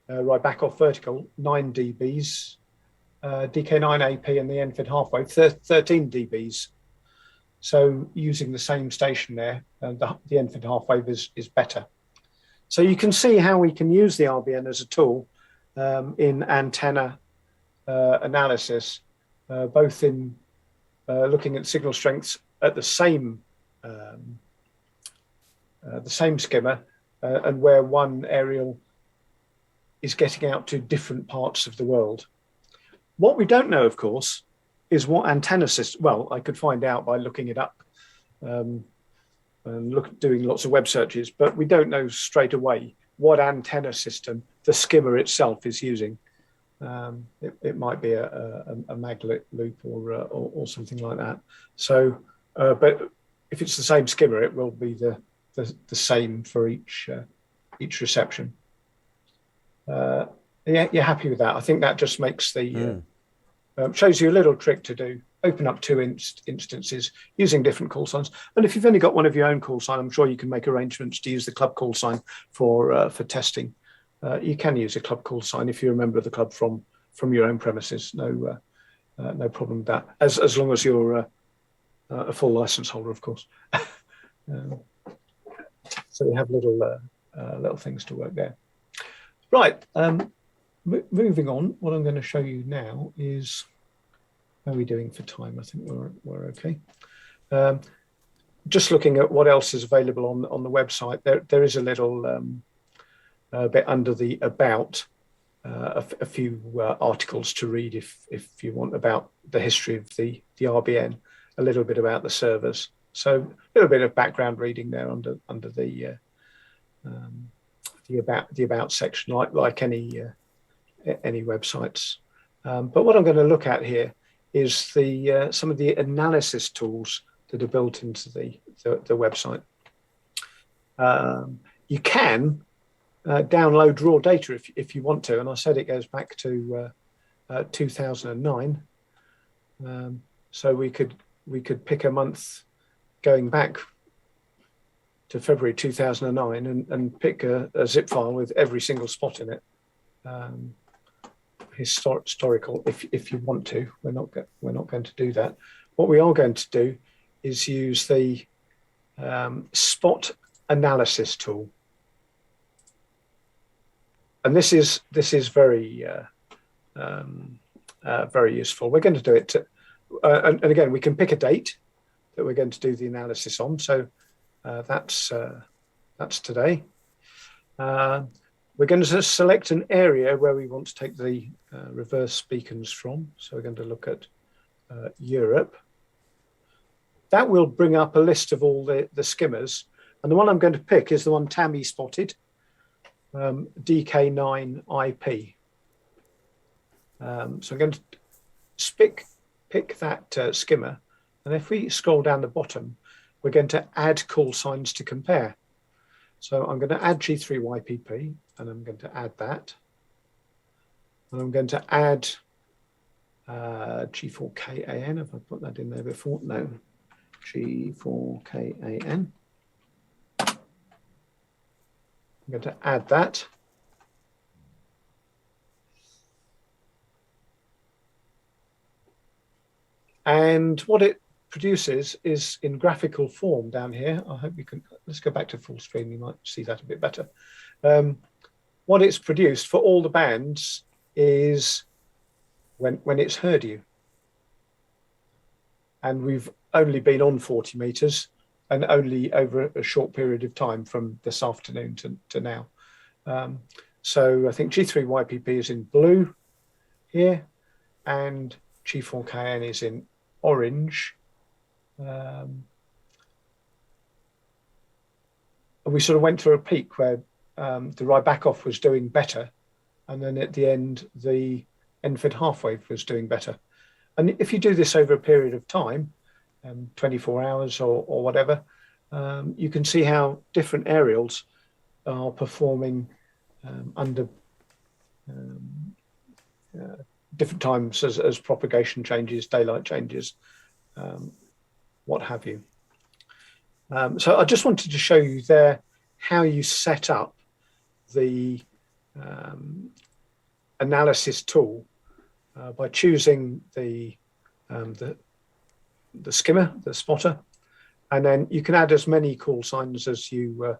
Rybakoff vertical, 9 dBs. DK9AP and the end-fed half wave, 13 dBs. So using the same station there, the end-fed half wave is better. So you can see how we can use the RBN as a tool in antenna analysis, both in looking at signal strengths at the same skimmer and where one aerial is getting out to different parts of the world. What we don't know, of course, is what antenna system. Well, I could find out by looking it up. And doing lots of web searches, but we don't know straight away what antenna system the skimmer itself is using. It might be a mag loop or something like that. So, but if it's the same skimmer, it will be the same for each reception. You're happy with that? I think that just makes the shows you a little trick to do. Open up two instances using different call signs. And if you've only got one of your own call sign, I'm sure you can make arrangements to use the club call sign for testing. You can use a club call sign if you're a member of the club from your own premises. No problem with that, as long as you're a full license holder, of course. So we have little things to work there. Right. Moving on, what I'm going to show you now is how are we doing for time. I think we're okay. Just looking at what else is available on the website. There is a little bit under the about, a few articles to read if you want, about the history of the RBN, a little bit about the servers. So a little bit of background reading there under the about section, like any websites. But what I'm going to look at here is some of the analysis tools that are built into the website. You can download raw data if you want to, and I said it goes back to 2009. So we could pick a month going back to February 2009 and pick a zip file with every single spot in it. Historical, if you want to. We're not going to do that. What we are going to do is use the spot analysis tool, and this is very very useful. We're going to do it, and again, we can pick a date that we're going to do the analysis on. So that's today. We're going to select an area where we want to take the reverse beacons from. So we're going to look at Europe. That will bring up a list of all the skimmers. And the one I'm going to pick is the one Tammy spotted, DK9IP. So I'm going to pick that skimmer. And if we scroll down the bottom, we're going to add call signs to compare. So I'm going to add G3YPP, and I'm going to add that. And I'm going to add G4KAN. Have I put that in there before? No. G4KAN. I'm going to add that. And what it produces is in graphical form down here. I hope you can, let's go back to full screen, you might see that a bit better. What it's produced for all the bands is when it's heard you. And we've only been on 40 meters and only over a short period of time from this afternoon to now. So I think G3YPP is in blue here and G4KN is in orange. And we sort of went through a peak where the Rybakoff was doing better, and then at the end the Enfield half wave was doing better. And if you do this over a period of time, 24 hours or whatever, you can see how different aerials are performing under different times as propagation changes, daylight changes, what have you. So I just wanted to show you there how you set up the analysis tool by choosing the skimmer, the spotter, and then you can add as many call signs as you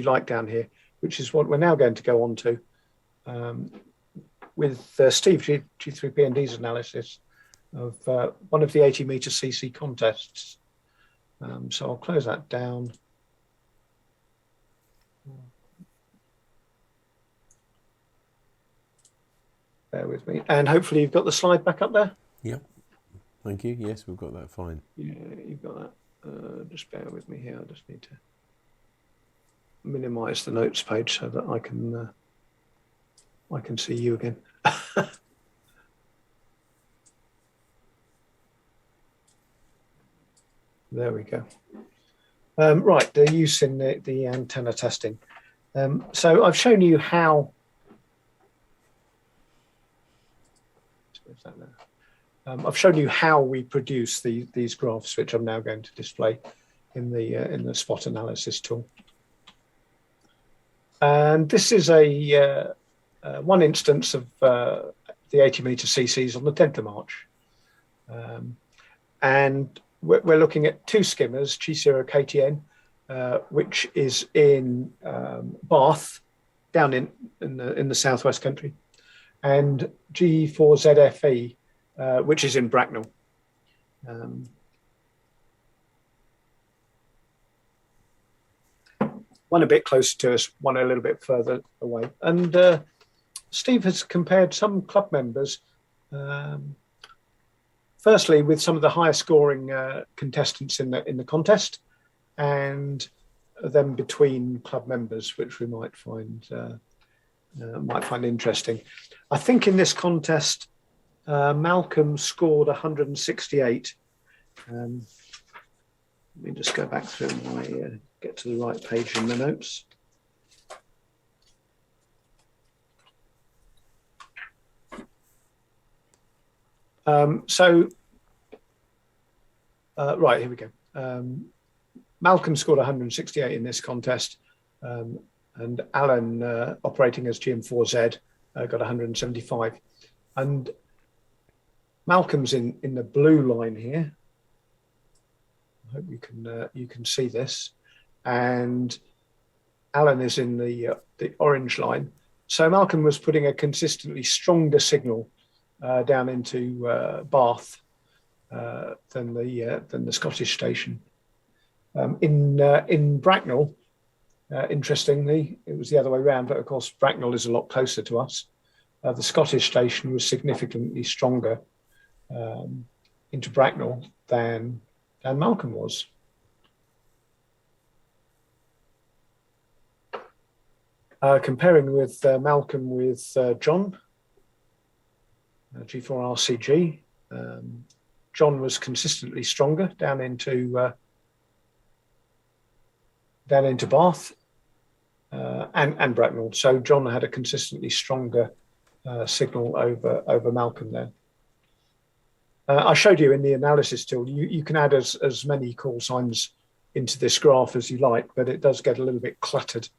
like down here, which is what we're now going to go on to with Steve G3P&D's analysis of one of the 80 meter CC contests. So I'll close that down. Bear with me. And hopefully you've got the slide back up there. Yep. Thank you. Yes, we've got that fine. Yeah, you've got that. Just bear with me here. I just need to minimize the notes page so that I can I can see you again. There we go. Right, the use in the antenna testing. So I've shown you how. I've shown you how we produce these graphs, which I'm now going to display in the spot analysis tool. And this is a one instance of the 80 meter CCs on the 10th of March. And we're looking at two skimmers, G0KTN, which is in Bath, down in the southwest country, and G4ZFE, which is in Bracknell. One a bit closer to us, one a little bit further away. And Steve has compared some club members, firstly with some of the higher scoring contestants in the contest, and then between club members, which we might find interesting. I think in this contest, Malcolm scored 168. Let me just go back through my get to the right page in the notes. Right, here we go. Malcolm scored 168 in this contest, and Alan, operating as GM4Z, got 175. And Malcolm's in the blue line here. I hope you can see this, and Alan is in the orange line. So Malcolm was putting a consistently stronger signal down into Bath than the Scottish station. In Bracknell, interestingly, it was the other way around, but of course Bracknell is a lot closer to us. The Scottish station was significantly stronger into Bracknell than Malcolm was. Comparing with Malcolm with John, G4RCG, John was consistently stronger down into Bath and Bracknell. So John had a consistently stronger signal over Malcolm there. I showed you in the analysis tool, you can add as many call signs into this graph as you like, but it does get a little bit cluttered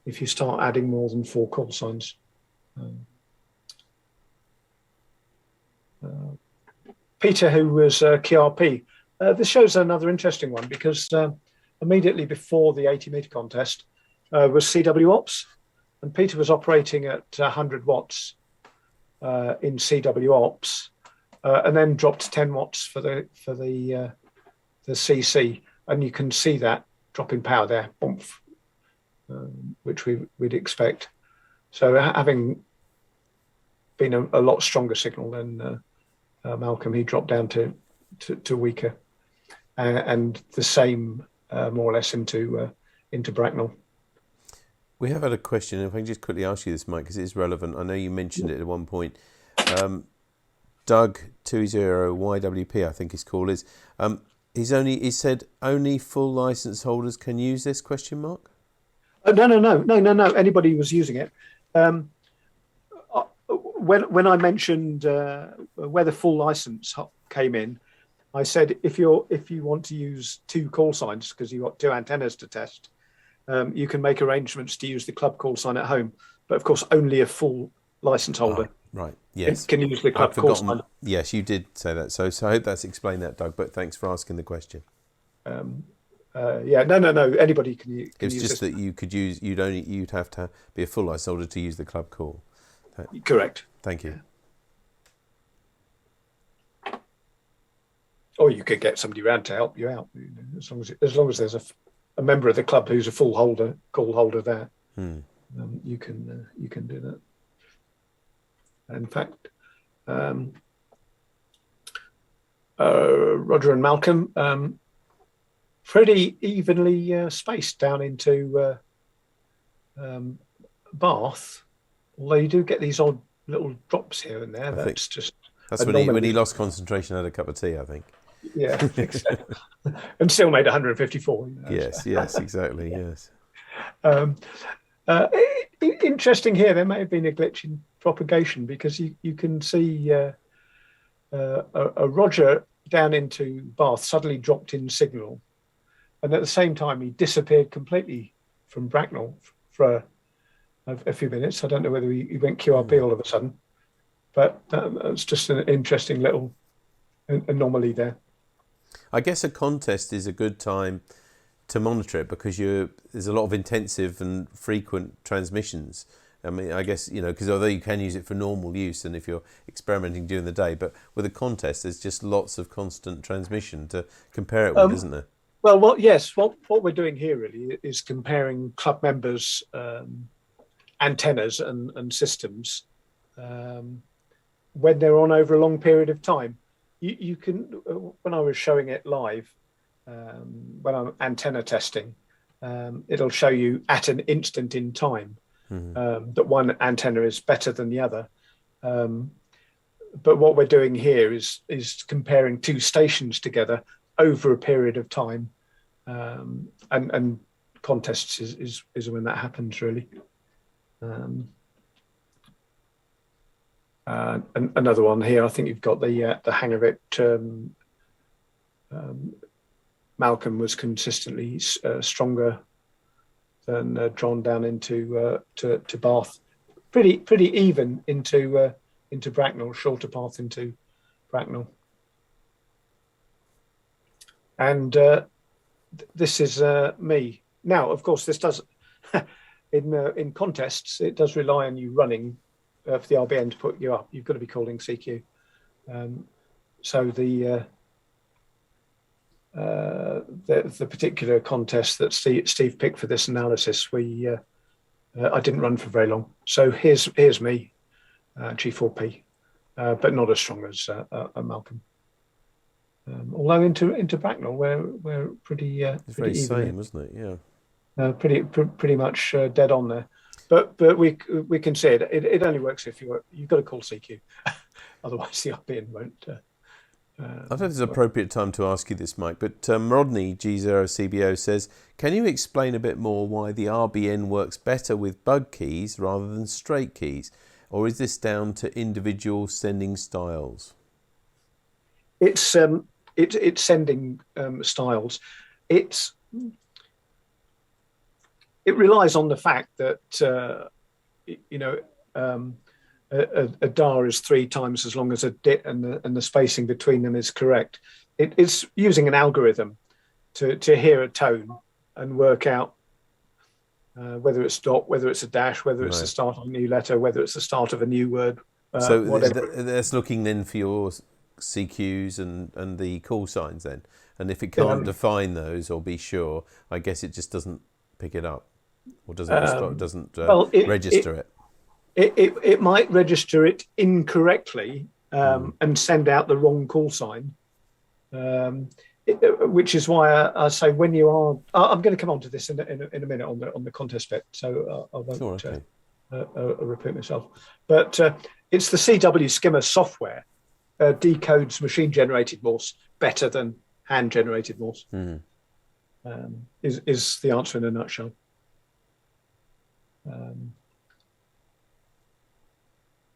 if you start adding more than 4 call signs. Peter, who was KRP, this shows another interesting one, because immediately before the 80 meter contest was CW Ops, and Peter was operating at 100 watts in CW Ops, and then dropped 10 watts for the CC, and you can see that drop in power there, boom, which we'd expect. So having been a lot stronger signal than Malcolm, he dropped down to weaker, and the same more or less into Bracknell. We have had a question, if I can just quickly ask you this, Mike, because it's relevant. I know you mentioned it at one point. Doug 20YWP, I think his call is. He said only full license holders can use this ? No. Anybody was using it. When I mentioned where the full license came in, I said if you want to use 2 call signs because you've got 2 antennas to test, you can make arrangements to use the club call sign at home. But of course, only a full license holder right. Yes. can use the club call sign. Yes, you did say that. So I hope that's explained that, Doug. But thanks for asking the question. No. Anybody can use. It's just that you could use. You'd have to be a full license holder to use the club call. Correct. Thank you. Or you could get somebody around to help you out, as long as there's a member of the club who's a full call holder there. You can do that. In fact, Roger and Malcolm, pretty evenly spaced down into Bath. although you do get these odd little drops here and there. That's when he lost concentration and had a cup of tea, I think. Yeah, I think so. And still made 154. Yes, exactly, yes. Interesting here, there may have been a glitch in propagation, because you can see a Roger down into Bath suddenly dropped in signal, and at the same time he disappeared completely from Bracknell for a few minutes. I don't know whether he went QRP all of a sudden, but it's just an interesting little anomaly there. I guess a contest is a good time to monitor it, because there's a lot of intensive and frequent transmissions. I mean, I guess, because although you can use it for normal use and if you're experimenting during the day, but with a contest, there's just lots of constant transmission to compare it with, isn't there? Well, yes. What we're doing here really is comparing club members' antennas and systems when they're on over a long period of time. You can, when I was showing it live, when I'm antenna testing, it'll show you at an instant in time that one antenna is better than the other. But what we're doing here is comparing two stations together over a period of time, and contests is when that happens, really. Another one here, I think you've got the hang of it. Malcolm was consistently stronger than John down into to Bath. Pretty even into Bracknell, shorter path into Bracknell. And this is me. Now, of course, this does in contests, it does rely on you running for the RBN to put you up. You've got to be calling CQ. So the particular contest that Steve picked for this analysis, I didn't run for very long. So here's me, G4P, but not as strong as Malcolm. Although into Bracknell, we're pretty it's very even, same, isn't it? Yeah. Pretty much dead on there. But we can see it. It only works if you've got to call CQ, otherwise the RBN won't. I don't know if it's an appropriate time to ask you this, Mike, but Rodney G0CBO says, can you explain a bit more why the RBN works better with bug keys rather than straight keys? Or is this down to individual sending styles? It's sending styles. It relies on the fact that, a DAR is 3 times as long as a DIT, and the spacing between them is correct. It's using an algorithm to hear a tone and work out whether it's dot, whether it's a dash, whether it's the start of a new letter, whether it's the start of a new word. So whatever. that's looking then for your CQs and the call signs then. And if it can't define those or be sure, I guess it just doesn't pick it up, or doesn't register it. It might register it incorrectly and send out the wrong call sign, which is why I say when you are. I'm going to come on to this in a minute on the contest bit, so I won't repeat myself. But it's the CW skimmer software decodes machine-generated Morse better than hand-generated Morse. Is the answer in a nutshell.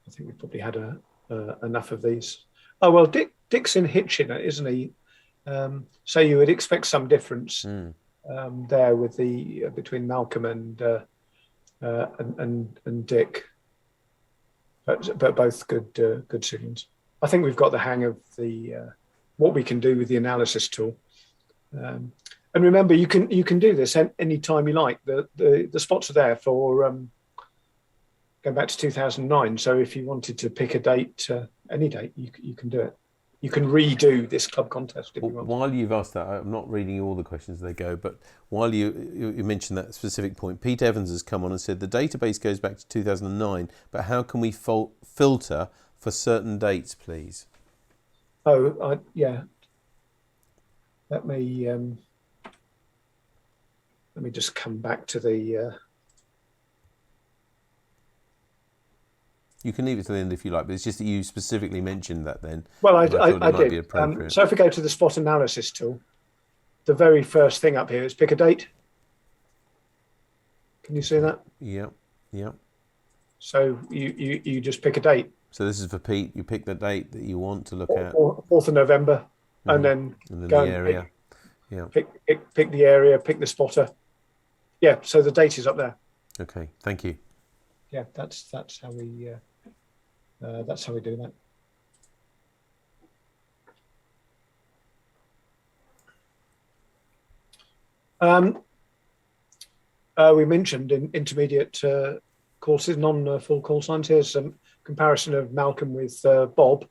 I think we've probably had enough of these. Oh, well, Dick's in Hitchin, isn't he? So you would expect some difference there with between Malcolm and Dick, but both good signals. I think we've got the hang of what we can do with the analysis tool. And remember, you can do this any time you like. The spots are there for going back to 2009. So if you wanted to pick a date, any date, you can do it. You can redo this club contest if you want. While you've asked that, I'm not reading all the questions as they go, but while you mentioned that specific point, Pete Evans has come on and said the database goes back to 2009, but how can we filter for certain dates, please? Oh, yeah. Let me just come back to the You can leave it to the end if you like, but it's just that you specifically mentioned that then. Well, I thought it might did. be appropriate. So if we go to the spot analysis tool, the very first thing up here is pick a date. Can you see that? Yep, yep. So you just pick a date. So this is for Pete. You pick the date that you want to look at. 4th of November, and then go the area. Pick the area, pick the spotter. Yeah, so the date is up there. Okay, thank you. Yeah, that's how we do that. We mentioned in intermediate courses, non-full call signs. Here's some comparison of Malcolm with Bob.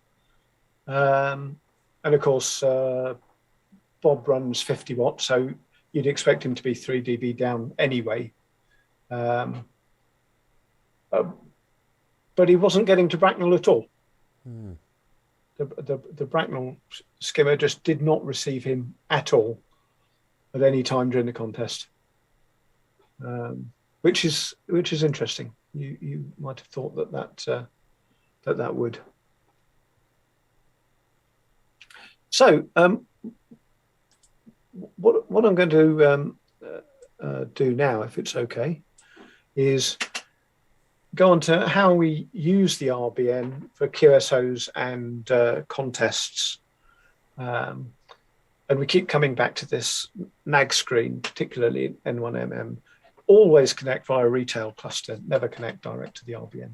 And of course, Bob runs 50 watts, so you'd expect him to be 3 dB down anyway. But he wasn't getting to Bracknell at all. The Bracknell skimmer just did not receive him at all at any time during the contest, which is interesting. You might have thought that would. So what I'm going to do now, if it's okay, is go on to how we use the RBN for QSOs and contests. And we keep coming back to this NAG screen, particularly N1MM. Always connect via retail cluster, never connect direct to the RBN.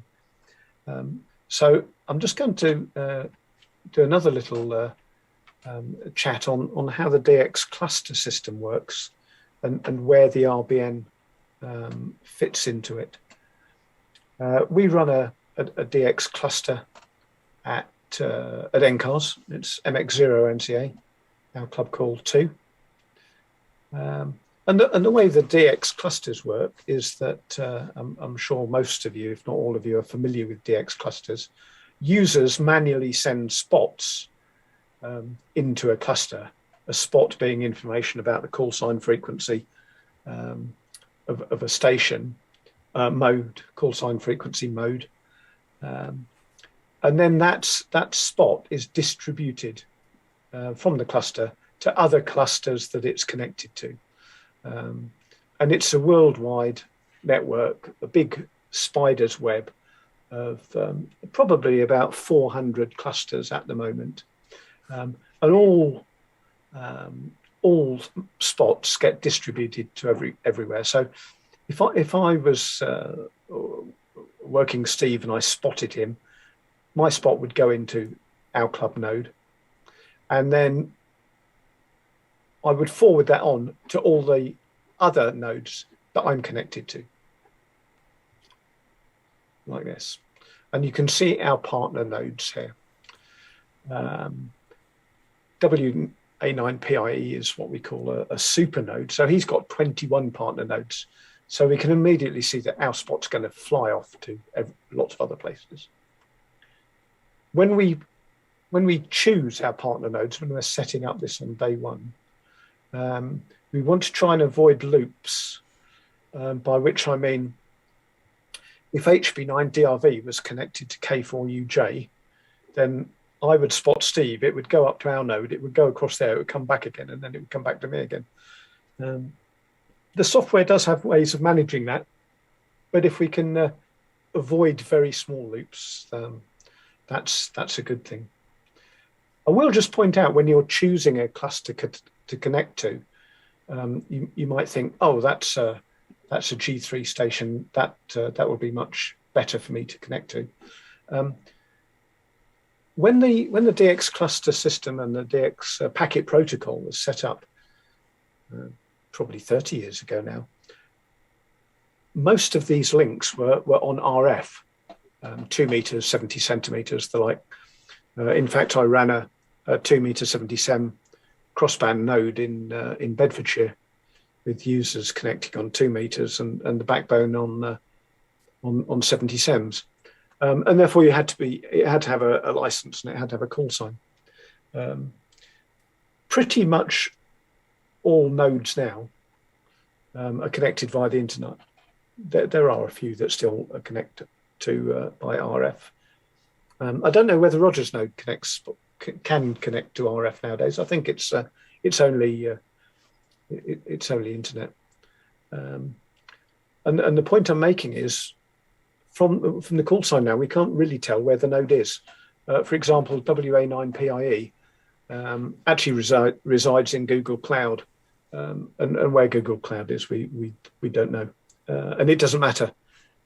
So I'm just going to do another little chat on how the DX cluster system works and where the RBN fits into it. We run a DX cluster at NCARS. It's MX0 NCA, our club call 2. And the way the DX clusters work is that I'm sure most of you, if not all of you, are familiar with DX clusters. Users manually send spots into a cluster, a spot being information about the call sign frequency of a station, mode, call sign frequency mode. And then that spot is distributed from the cluster to other clusters that it's connected to. And it's a worldwide network, a big spider's web of probably about 400 clusters at the moment. And all spots get distributed to everywhere. So if I was working Steve and I spotted him, my spot would go into our club node, and then I would forward that on to all the other nodes that I'm connected to, like this. And you can see our partner nodes here. WA9PIE is what we call a super node. So he's got 21 partner nodes. So we can immediately see that our spot's going to fly off to lots of other places. When we choose our partner nodes, when we're setting up this on day one, we want to try and avoid loops, by which I mean, if HB9DRV was connected to K4UJ, then I would spot Steve, it would go up to our node, it would go across there, it would come back again, and then it would come back to me again. The software does have ways of managing that, but if we can avoid very small loops, that's a good thing. I will just point out, when you're choosing a cluster to connect to, you might think, oh, that's a G3 station, that would be much better for me to connect to. When the DX cluster system and the DX packet protocol was set up, probably 30 years ago now, most of these links were on RF, 2 meters, 70 centimeters, the like. In fact, I ran a 2 meter 70 cm crossband node in Bedfordshire with users connecting on 2 meters and the backbone on 70 cems. And therefore it had to have a license and it had to have a call sign. Pretty much all nodes now are connected via the internet. There are a few that still are connected to by RF. I don't know whether Roger's node can connect to RF nowadays. I think it's only internet. And the point I'm making is, from the call sign now, we can't really tell where the node is. For example, WA9PIE actually resides in Google Cloud, and where Google Cloud is, we don't know, and it doesn't matter.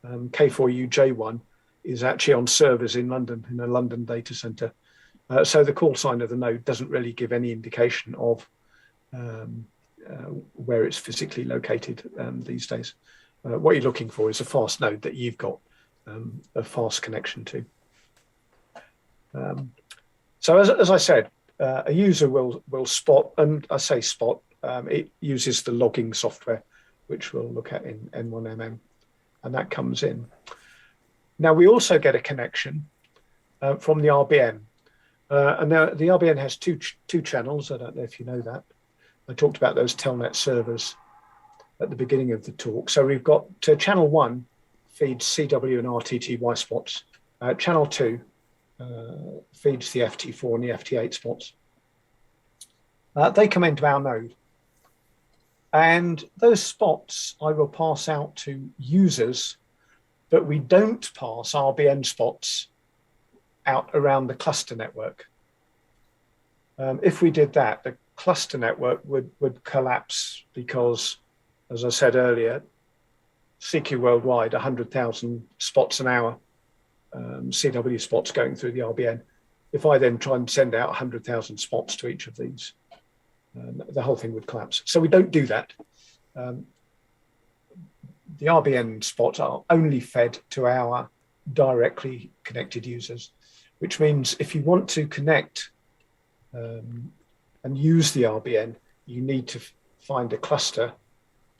K4UJ1 is actually on servers in London, in a London data center. So the call sign of the node doesn't really give any indication of where it's physically located these days. What you're looking for is a fast node that you've got a fast connection to. So as I said, a user will spot, and I say spot, it uses the logging software, which we'll look at in N1MM, and that comes in. Now we also get a connection from the RBN, and now the RBN has two channels. I don't know if you know that. I talked about those telnet servers at the beginning of the talk. So we've got channel 1 feeds CW and RTTY spots. Channel 2 feeds the FT4 and the FT8 spots. They come into our node. And those spots I will pass out to users, but we don't pass RBN spots out around the cluster network. If we did that, the cluster network would collapse because, as I said earlier, CQ worldwide, 100,000 spots an hour, CW spots going through the RBN. If I then try and send out 100,000 spots to each of these, the whole thing would collapse. So we don't do that. The RBN spots are only fed to our directly connected users, which means if you want to connect and use the RBN, you need to find a cluster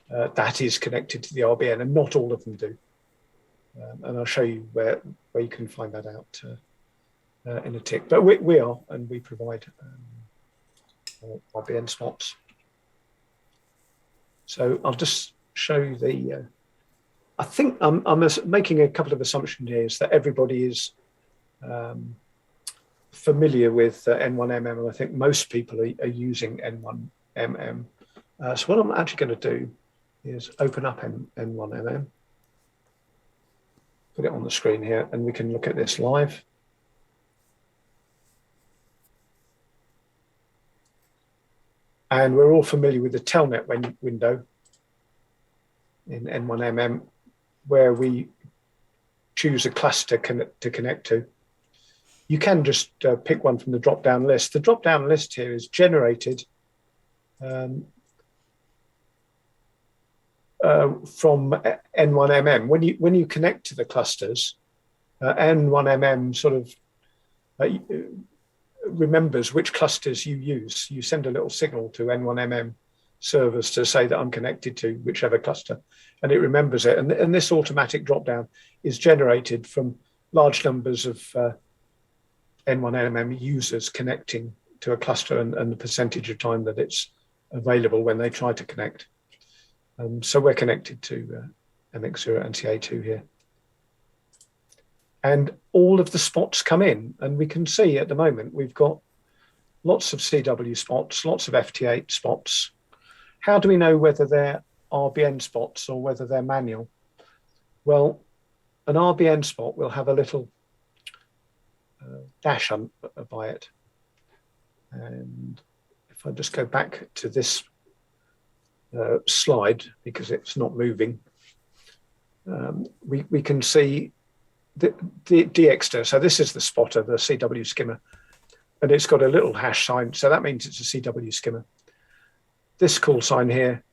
that is connected to the RBN, and not all of them do. And I'll show you where you can find that out in a tick. But we are, and we provide RBN spots. So I'll just show you the. I think I'm making a couple of assumptions here, is that everybody is familiar with N1MM, and I think most people are using N1MM. So what I'm actually going to do is open up N1MM, put it on the screen here, and we can look at this live. And we're all familiar with the telnet window in N1MM, where we choose a cluster to connect to. You can just pick one from the drop-down list. The drop-down list here is generated from N1MM. When you connect to the clusters, N1MM sort of remembers which clusters you use. You send a little signal to N1MM servers to say that I'm connected to whichever cluster, and it remembers it. And this automatic drop-down is generated from large numbers of N1MM users connecting to a cluster, and the percentage of time that it's available when they try to connect. So we're connected to MX0 and CA2 here. And all of the spots come in, and we can see at the moment we've got lots of CW spots, lots of FT8 spots. How do we know whether they're RBN spots or whether they're manual? Well, an RBN spot will have a little dash by it. And if I just go back to this slide, because it's not moving, we can see the DXter. So this is the spotter, the CW skimmer, and it's got a little hash sign. So that means it's a CW skimmer. This call sign here,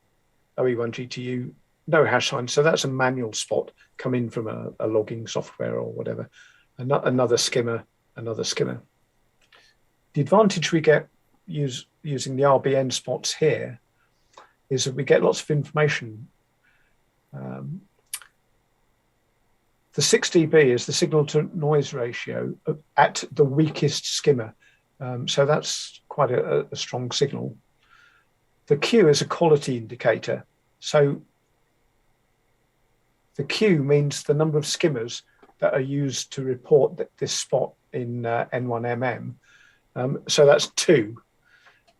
OE1GTU, no hash sign. So that's a manual spot come in from a logging software or whatever. Another skimmer, another skimmer. The advantage we get using the RBN spots here is that we get lots of information. The 6 dB is the signal to noise ratio at the weakest skimmer. So that's quite a strong signal. The Q is a quality indicator. So the Q means the number of skimmers that are used to report this spot N1MM. So that's 2.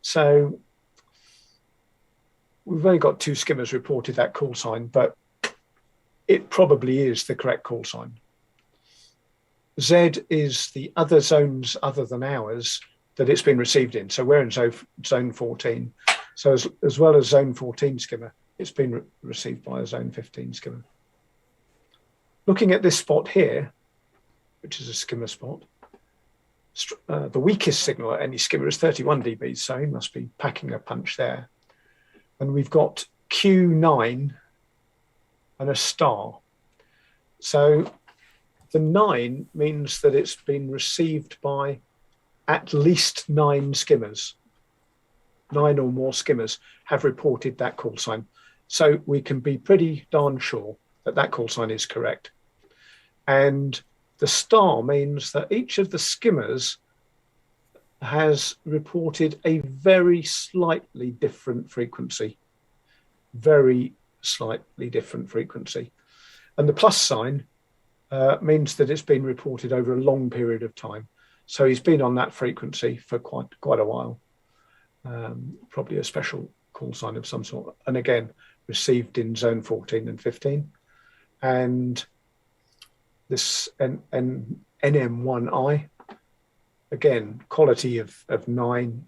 So we've only got 2 skimmers reported that call sign, but it probably is the correct call sign. Z is the other zones other than ours that it's been received in. So we're in zone 14. So as well as zone 14 skimmer, it's been received by a zone 15 skimmer. Looking at this spot here, which is a skimmer spot, the weakest signal at any skimmer is 31 dB, so he must be packing a punch there. And we've got Q9 and a star. So the 9 means that it's been received by at least 9 skimmers. 9 or more skimmers have reported that call sign. So we can be pretty darn sure that that call sign is correct. And the star means that each of the skimmers has reported a very slightly different frequency. Very slightly different frequency. And the plus sign means that it's been reported over a long period of time. So he's been on that frequency for quite a while. Probably a special call sign of some sort. And again, received in zone 14 and 15. And this NM1I, again, quality of 9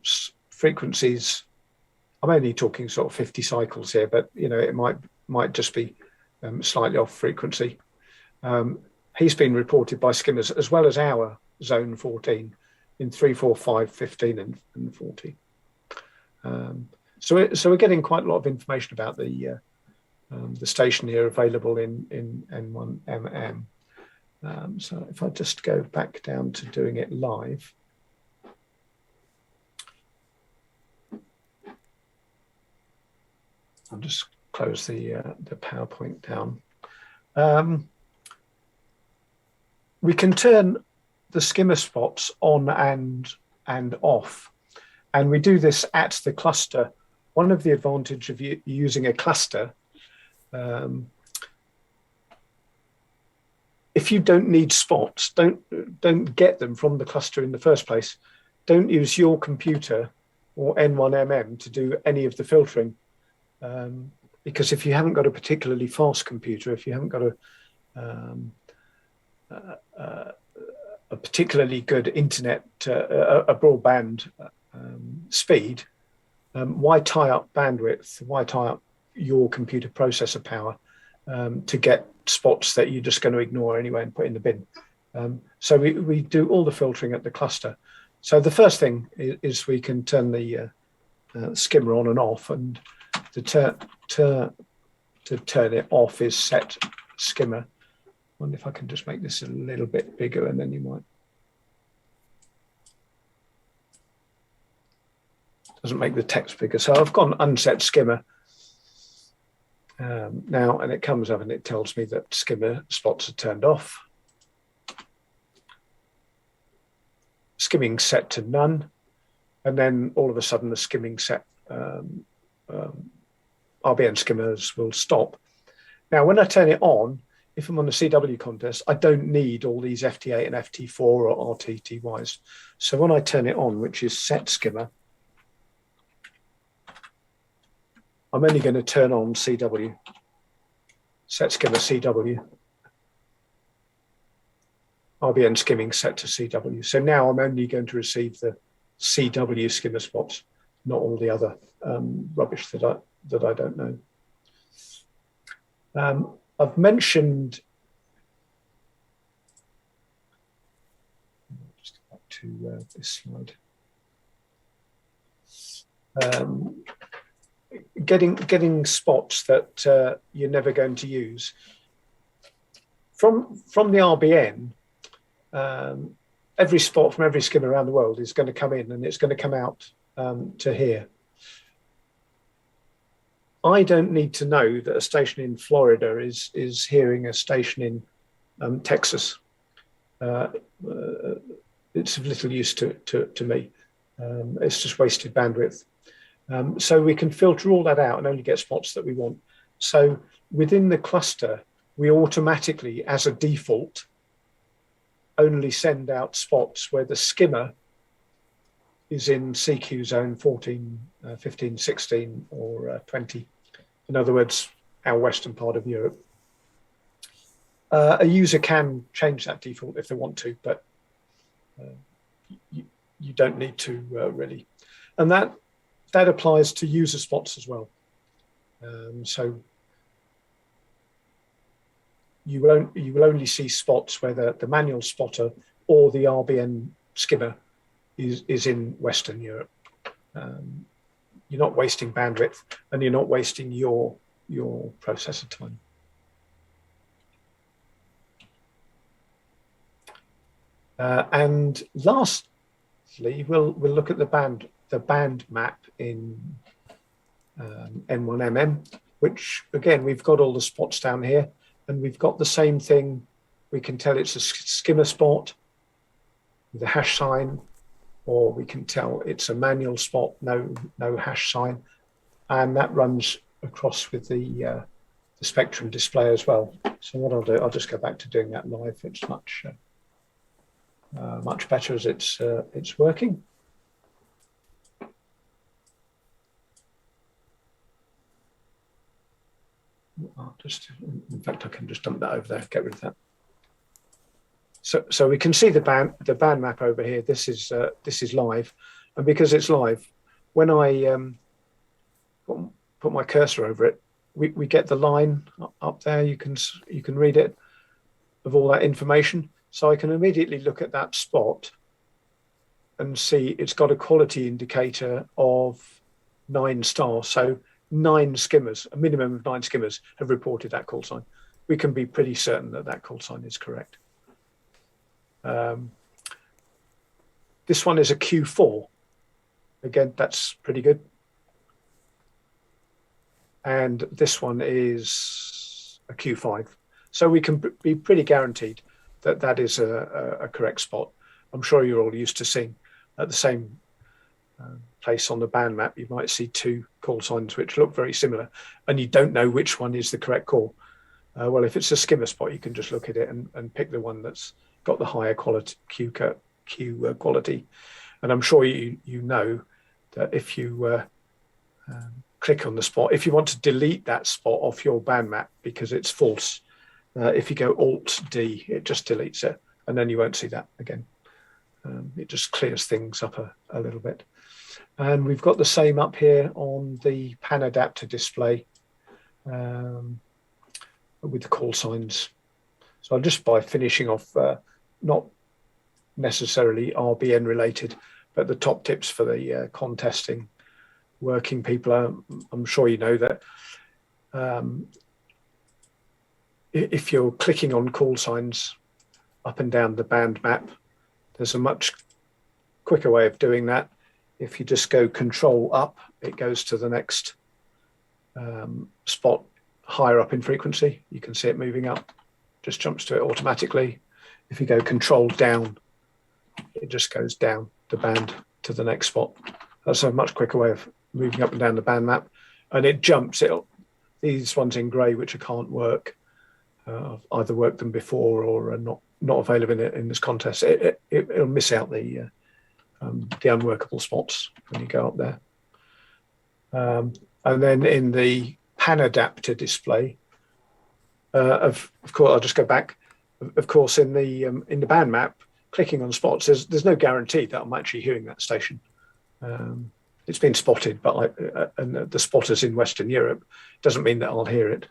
frequencies. I'm only talking sort of 50 cycles here, but you know, it might just be slightly off frequency. He's been reported by skimmers as well as our zone 14 in 3, 4, 5, 15 and 40. So we're getting quite a lot of information about the station here available in N1MM. So if I just go back down to doing it live. I'll just close the PowerPoint down. We can turn the skimmer spots on and off, and we do this at the cluster. One of the advantages of using a cluster, if you don't need spots, don't get them from the cluster in the first place. Don't use your computer or N1MM to do any of the filtering. Because if you haven't got a particularly fast computer, if you haven't got a particularly good internet, a broadband speed, why tie up bandwidth? Why tie up your computer processor power to get spots that you're just going to ignore anyway and put in the bin? So we do all the filtering at the cluster. So the first thing is we can turn the skimmer on and off, and to turn it off is set skimmer. I wonder if I can just make this a little bit bigger, and then you might. Doesn't make the text bigger. So I've gone unset skimmer now, and it comes up and it tells me that skimmer spots are turned off. Skimming set to none, and then all of a sudden the skimming set RBN skimmers will stop. Now, when I turn it on, if I'm on a CW contest, I don't need all these FT8 and FT4 or RTTYs. So when I turn it on, which is set skimmer, I'm only going to turn on CW. Set skimmer CW. RBN skimming set to CW. So now I'm only going to receive the CW skimmer spots, not all the other rubbish that I don't know. I've mentioned, just go back to this slide. Getting spots that you're never going to use. From the RBN, every spot from every skimmer around the world is going to come in, and it's going to come out to here. I don't need to know that a station in Florida is hearing a station in Texas. It's of little use to me. It's just wasted bandwidth. So we can filter all that out and only get spots that we want. So within the cluster, we automatically, as a default, only send out spots where the skimmer is in CQ zone 14, 15, 16 or 20. In other words, our western part of Europe. A user can change that default if they want to, but you don't need to really. And that applies to user spots as well. So you will only see spots where the manual spotter or the RBN skimmer is in Western Europe. You're not wasting bandwidth, and you're not wasting your processor time. And lastly, we'll look at the band map in N1MM, which again we've got all the spots down here, and we've got the same thing. We can tell it's a skimmer spot with a hash sign, or we can tell it's a manual spot, no hash sign, and that runs across with the spectrum display as well. So what I'll do, I'll just go back to doing that live. It's much better as it's working. In fact, I can just dump that over there, get rid of that. So we can see the band map over here. This is live, and because it's live, when I put my cursor over it, we get the line up there. You can read it of all that information. So I can immediately look at that spot and see it's got a quality indicator of 9 stars. So 9 skimmers, a minimum of 9 skimmers, have reported that call sign. We can be pretty certain that call sign is correct. This one is a Q4. Again, that's pretty good. And this one is a Q5. So we can be pretty guaranteed that is a correct spot. I'm sure you're all used to seeing at the same place on the band map, you might see 2 call signs which look very similar, and you don't know which one is the correct call. Well, if it's a skimmer spot, you can just look at it and pick the one that's got the higher quality Q quality. And I'm sure you know that if you click on the spot, if you want to delete that spot off your band map because it's false, if you go Alt-D, it just deletes it, and then you won't see that again. It just clears things up a little bit. And we've got the same up here on the pan adapter display with the call signs. So just by finishing off, not necessarily RBN related, but the top tips for the contesting working people. I'm sure you know that if you're clicking on call signs up and down the band map, there's a much quicker way of doing that. If you just go Control up, it goes to the next spot higher up in frequency. You can see it moving up, just jumps to it automatically. If you go Control down, it just goes down the band to the next spot. That's a much quicker way of moving up and down the band map. And it jumps, these ones in grey, which I can't work. I've either worked them before or are not available in this contest. It'll miss out the unworkable spots when you go up there. And then in the pan adapter display, of course, I'll just go back. Of course, in the band map, clicking on spots, there's no guarantee that I'm actually hearing that station. It's been spotted, but and the spotters in Western Europe doesn't mean that I'll hear it.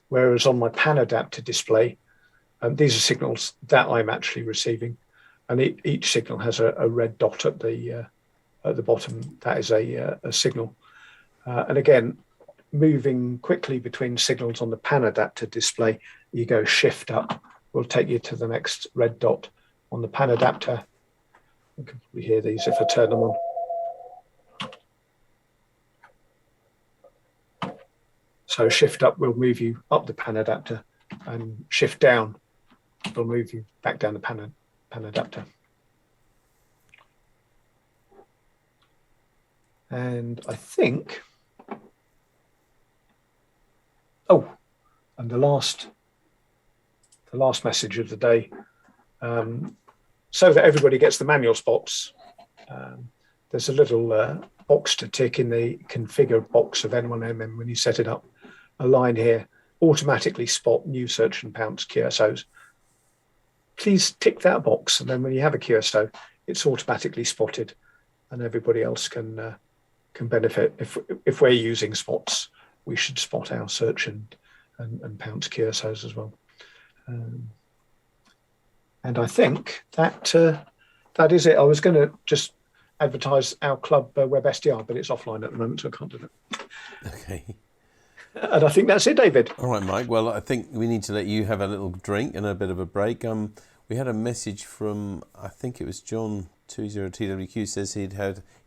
Whereas on my pan adapter display, these are signals that I'm actually receiving, and each signal has a red dot at the bottom. That is a signal. And again, moving quickly between signals on the pan adapter display, you go Shift up, will take you to the next red dot on the pan adapter. You can probably hear these if I turn them on. So Shift up will move you up the pan adapter, and Shift down will move you back down the pan adapter. And I think, and the last message of the day, so that everybody gets the manual spots, there's a little box to tick in the configure box of N1MM when you set it up. A line here, automatically spot new search and pounce QSOs. Please tick that box, and then when you have a QSO, it's automatically spotted, and everybody else can benefit. If we're using spots, we should spot our search and pounce QSOs as well. And I think that is it. I was going to just advertise our club web SDR, but it's offline at the moment, so I can't do that. Okay. And I think that's it, David. All right, Mike. Well, I think we need to let you have a little drink and a bit of a break. We had a message from, I think it was John20TWQ, says he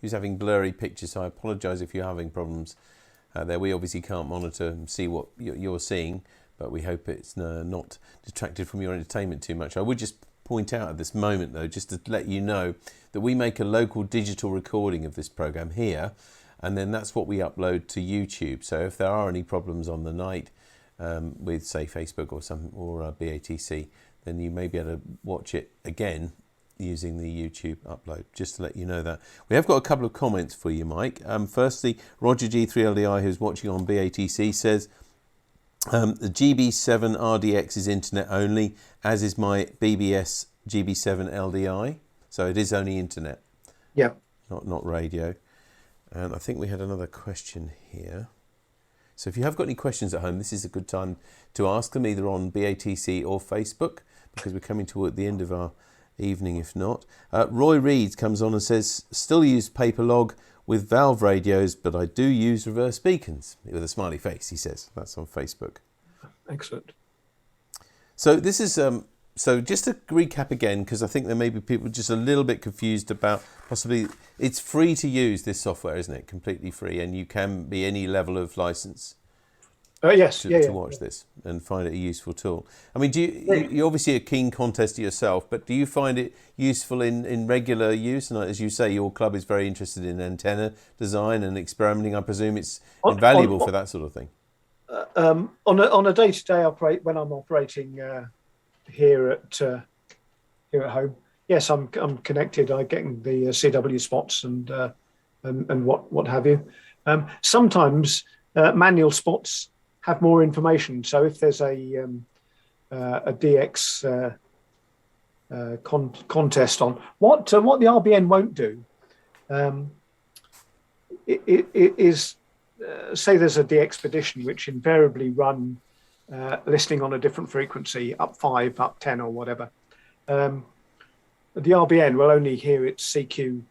was having blurry pictures, so I apologise if you're having problems there. We obviously can't monitor and see what you're seeing, but we hope it's not detracted from your entertainment too much. I would just point out at this moment, though, just to let you know that we make a local digital recording of this programme here, and then that's what we upload to YouTube. So if there are any problems on the night with, say, Facebook or BATC, then you may be able to watch it again using the YouTube upload, just to let you know that. We have got a couple of comments for you, Mike. Firstly, Roger G3LDI, who's watching on BATC, says, the GB7 RDX is internet only, as is my BBS GB7 LDI. So it is only internet. Yeah. Not radio. And I think we had another question here. So if you have got any questions at home, this is a good time to ask them, either on BATC or Facebook, because we're coming toward the end of our evening, if not. Roy Reeds comes on and says, still use paper log with valve radios, but I do use reverse beacons, with a smiley face, he says. That's on Facebook. Excellent. So this is, so just to recap again, because I think there may be people just a little bit confused about possibly, it's free to use, this software, isn't it? Completely free, and you can be any level of license. Yes, to watch this and find it a useful tool. I mean, you're obviously a keen contester yourself, but do you find it useful in regular use? And as you say, your club is very interested in antenna design and experimenting. I presume it's invaluable for that sort of thing. On a day-to-day when I'm operating here at home, yes, I'm connected. I'm getting the CW spots and what have you. Sometimes manual spots have more information. So if there's a DX contest on, what the RBN won't do, it is say there's a DXpedition which invariably run listening on a different frequency, up 5, up 10, or whatever. The RBN will only hear its CQ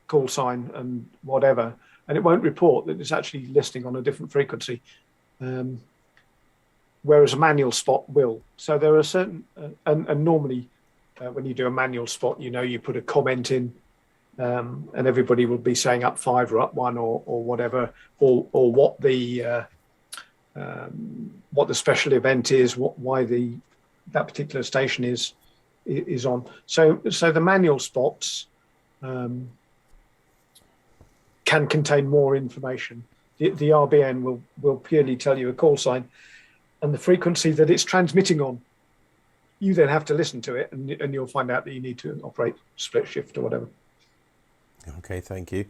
call sign and whatever, and it won't report that it's actually listening on a different frequency. Whereas a manual spot will. So there are certain, and normally when you do a manual spot, you put a comment in, and everybody will be saying up 5 or up 1 or whatever, or what the special event is, why that particular station is on. So the manual spots can contain more information. The RBN will purely tell you a call sign and the frequency that it's transmitting on. You then have to listen to it, and you'll find out that you need to operate split shift or whatever. Okay, thank you.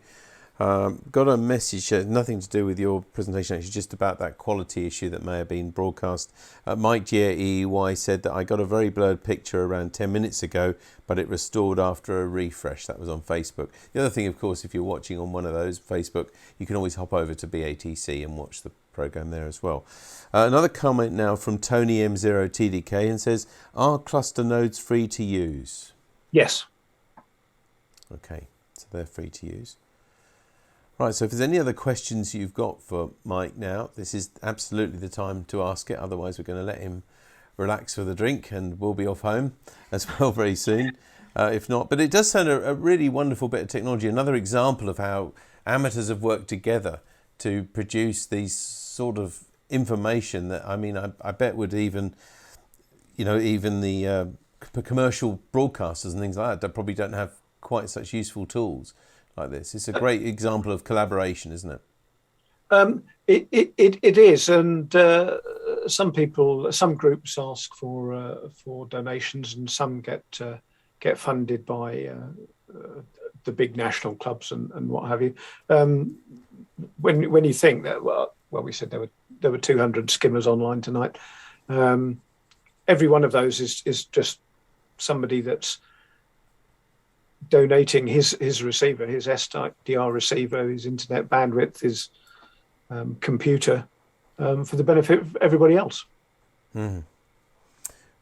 Got a message, nothing to do with your presentation, actually, just about that quality issue that may have been broadcast. Mike G3YPP said that I got a very blurred picture around 10 minutes ago, but it restored after a refresh. That was on Facebook. The other thing, of course, if you're watching on one of those, Facebook, you can always hop over to BATC and watch the program there as well. Another comment now from Tony M0TDK and says, are cluster nodes free to use? Yes. Okay, so they're free to use. Right, so if there's any other questions you've got for Mike now, this is absolutely the time to ask it. Otherwise, we're going to let him relax with a drink and we'll be off home as well very soon, if not. But it does sound a really wonderful bit of technology. Another example of how amateurs have worked together to produce these sort of information that, I mean, I bet would even the commercial broadcasters and things like that probably don't have quite such useful tools like this. It's a great example of collaboration, isn't it? It is, and some groups ask for donations, and some get get funded by the big national clubs and what have you. When you think that, well, we said there were 200 skimmers online tonight. Every one of those is just somebody that's donating his receiver, his SDR receiver, his internet bandwidth, his computer, for the benefit of everybody else. Mm.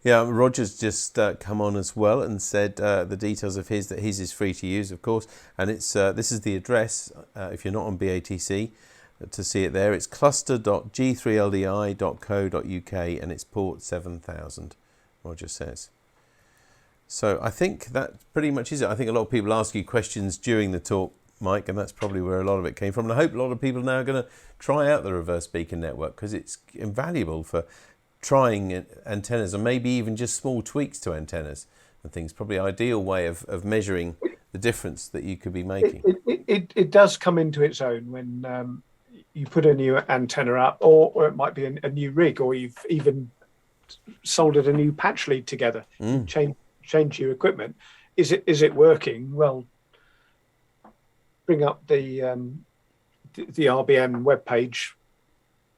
Yeah, Roger's just come on as well and said the details of his is free to use, of course, and it's this is the address if you're not on BATC to see it there. It's cluster.g3ldi.co.uk and it's port 7000. Roger says. So I think that pretty much is it. I think a lot of people ask you questions during the talk, Mike, and that's probably where a lot of it came from. And I hope a lot of people now are going to try out the reverse beacon network because it's invaluable for trying antennas and maybe even just small tweaks to antennas and things. Probably ideal way of measuring the difference that you could be making. It does come into its own when you put a new antenna up, or it might be a new rig, or you've even soldered a new patch lead together. Change your equipment. Is it working? Well, bring up the RBM webpage,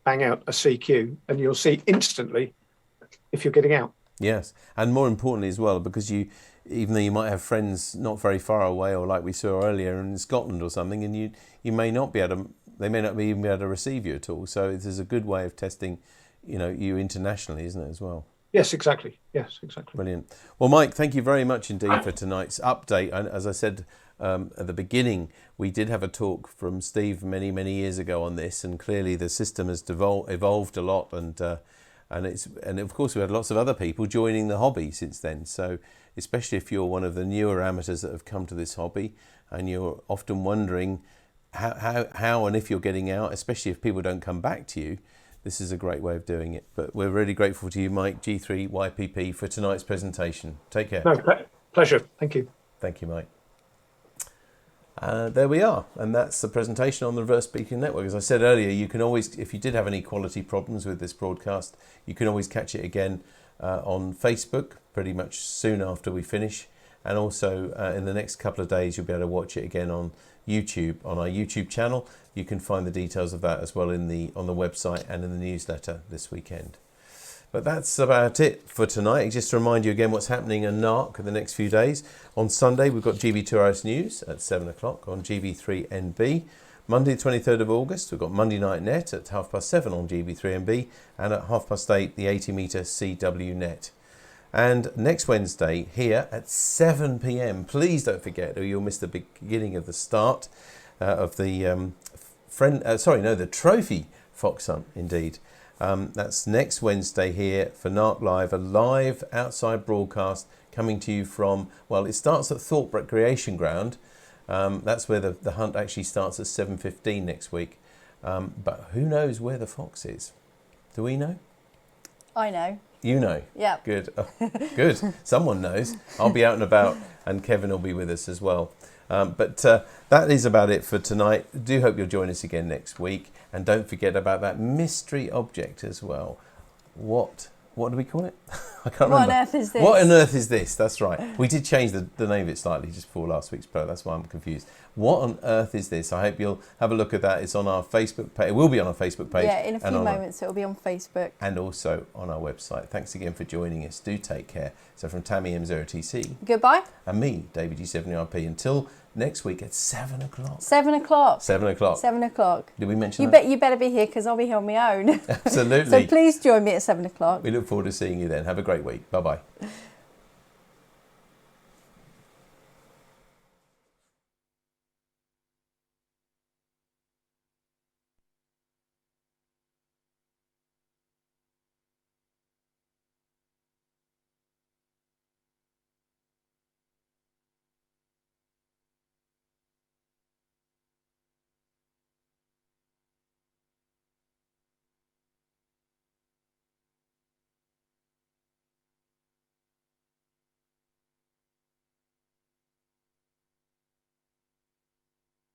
bang out a CQ, and you'll see instantly if you're getting out. Yes, and more importantly as well, because even though you might have friends not very far away, or like we saw earlier in Scotland or something, and you may not be able to, they may not even be able to receive you at all. So this is a good way of testing, you internationally, isn't it, as well? Yes, exactly. Yes, exactly. Brilliant. Well, Mike, thank you very much indeed for tonight's update. And as I said at the beginning, we did have a talk from Steve many, many years ago on this, and clearly the system has evolved a lot, and of course we had lots of other people joining the hobby since then. So especially if you're one of the newer amateurs that have come to this hobby, and you're often wondering how and if you're getting out, especially if people don't come back to you. This is a great way of doing it. But we're really grateful to you, Mike G3YPP, for tonight's presentation. Take care. No, pleasure. Thank you. Thank you, Mike. There we are. And that's the presentation on the Reverse Beacon Network. As I said earlier, you can always, if you did have any quality problems with this broadcast, you can always catch it again on Facebook pretty much soon after we finish. And also in the next couple of days, you'll be able to watch it again on YouTube, on our YouTube channel. You can find the details of that as well on the website and in the newsletter this weekend. But that's about it for tonight. Just to remind you again what's happening in NARC in the next few days. On Sunday, we've got GB2RS News at 7 o'clock on GB3NB. Monday, the 23rd of August, we've got Monday Night Net at 7:30 on GB3NB, and at 8:30, the 80-metre CW Net. And next Wednesday here at 7 p.m. Please don't forget, or you'll miss the beginning of the start of the the Trophy Fox Hunt. Indeed, that's next Wednesday here for NARC Live, a live outside broadcast coming to you from. Well, it starts at Thorpe Recreation Ground. That's where the hunt actually starts at 7:15 next week. But who knows where the fox is? Do we know? I know. You know? Yeah. Good. Oh, good. Someone knows. I'll be out and about, and Kevin will be with us as well. But that is about it for tonight. I do hope you'll join us again next week. And don't forget about that mystery object as well. What do we call it? I can't remember. What on earth is this? What on earth is this? That's right. We did change the name of it slightly just before last week's pro. That's why I'm confused. What on earth is this? I hope you'll have a look at that. It's on our Facebook page. It will be on our Facebook page. Yeah, in a few moments it'll be on Facebook. And also on our website. Thanks again for joining us. Do take care. So from Tammy M0TC. Goodbye. And me, David G3YPP. Until next week at 7 o'clock. 7 o'clock. 7 o'clock. 7 o'clock. Did we mention that? You better be here because I'll be here on my own. Absolutely. So please join me at 7 o'clock. We look forward to seeing you then. Have a great week. Bye-bye.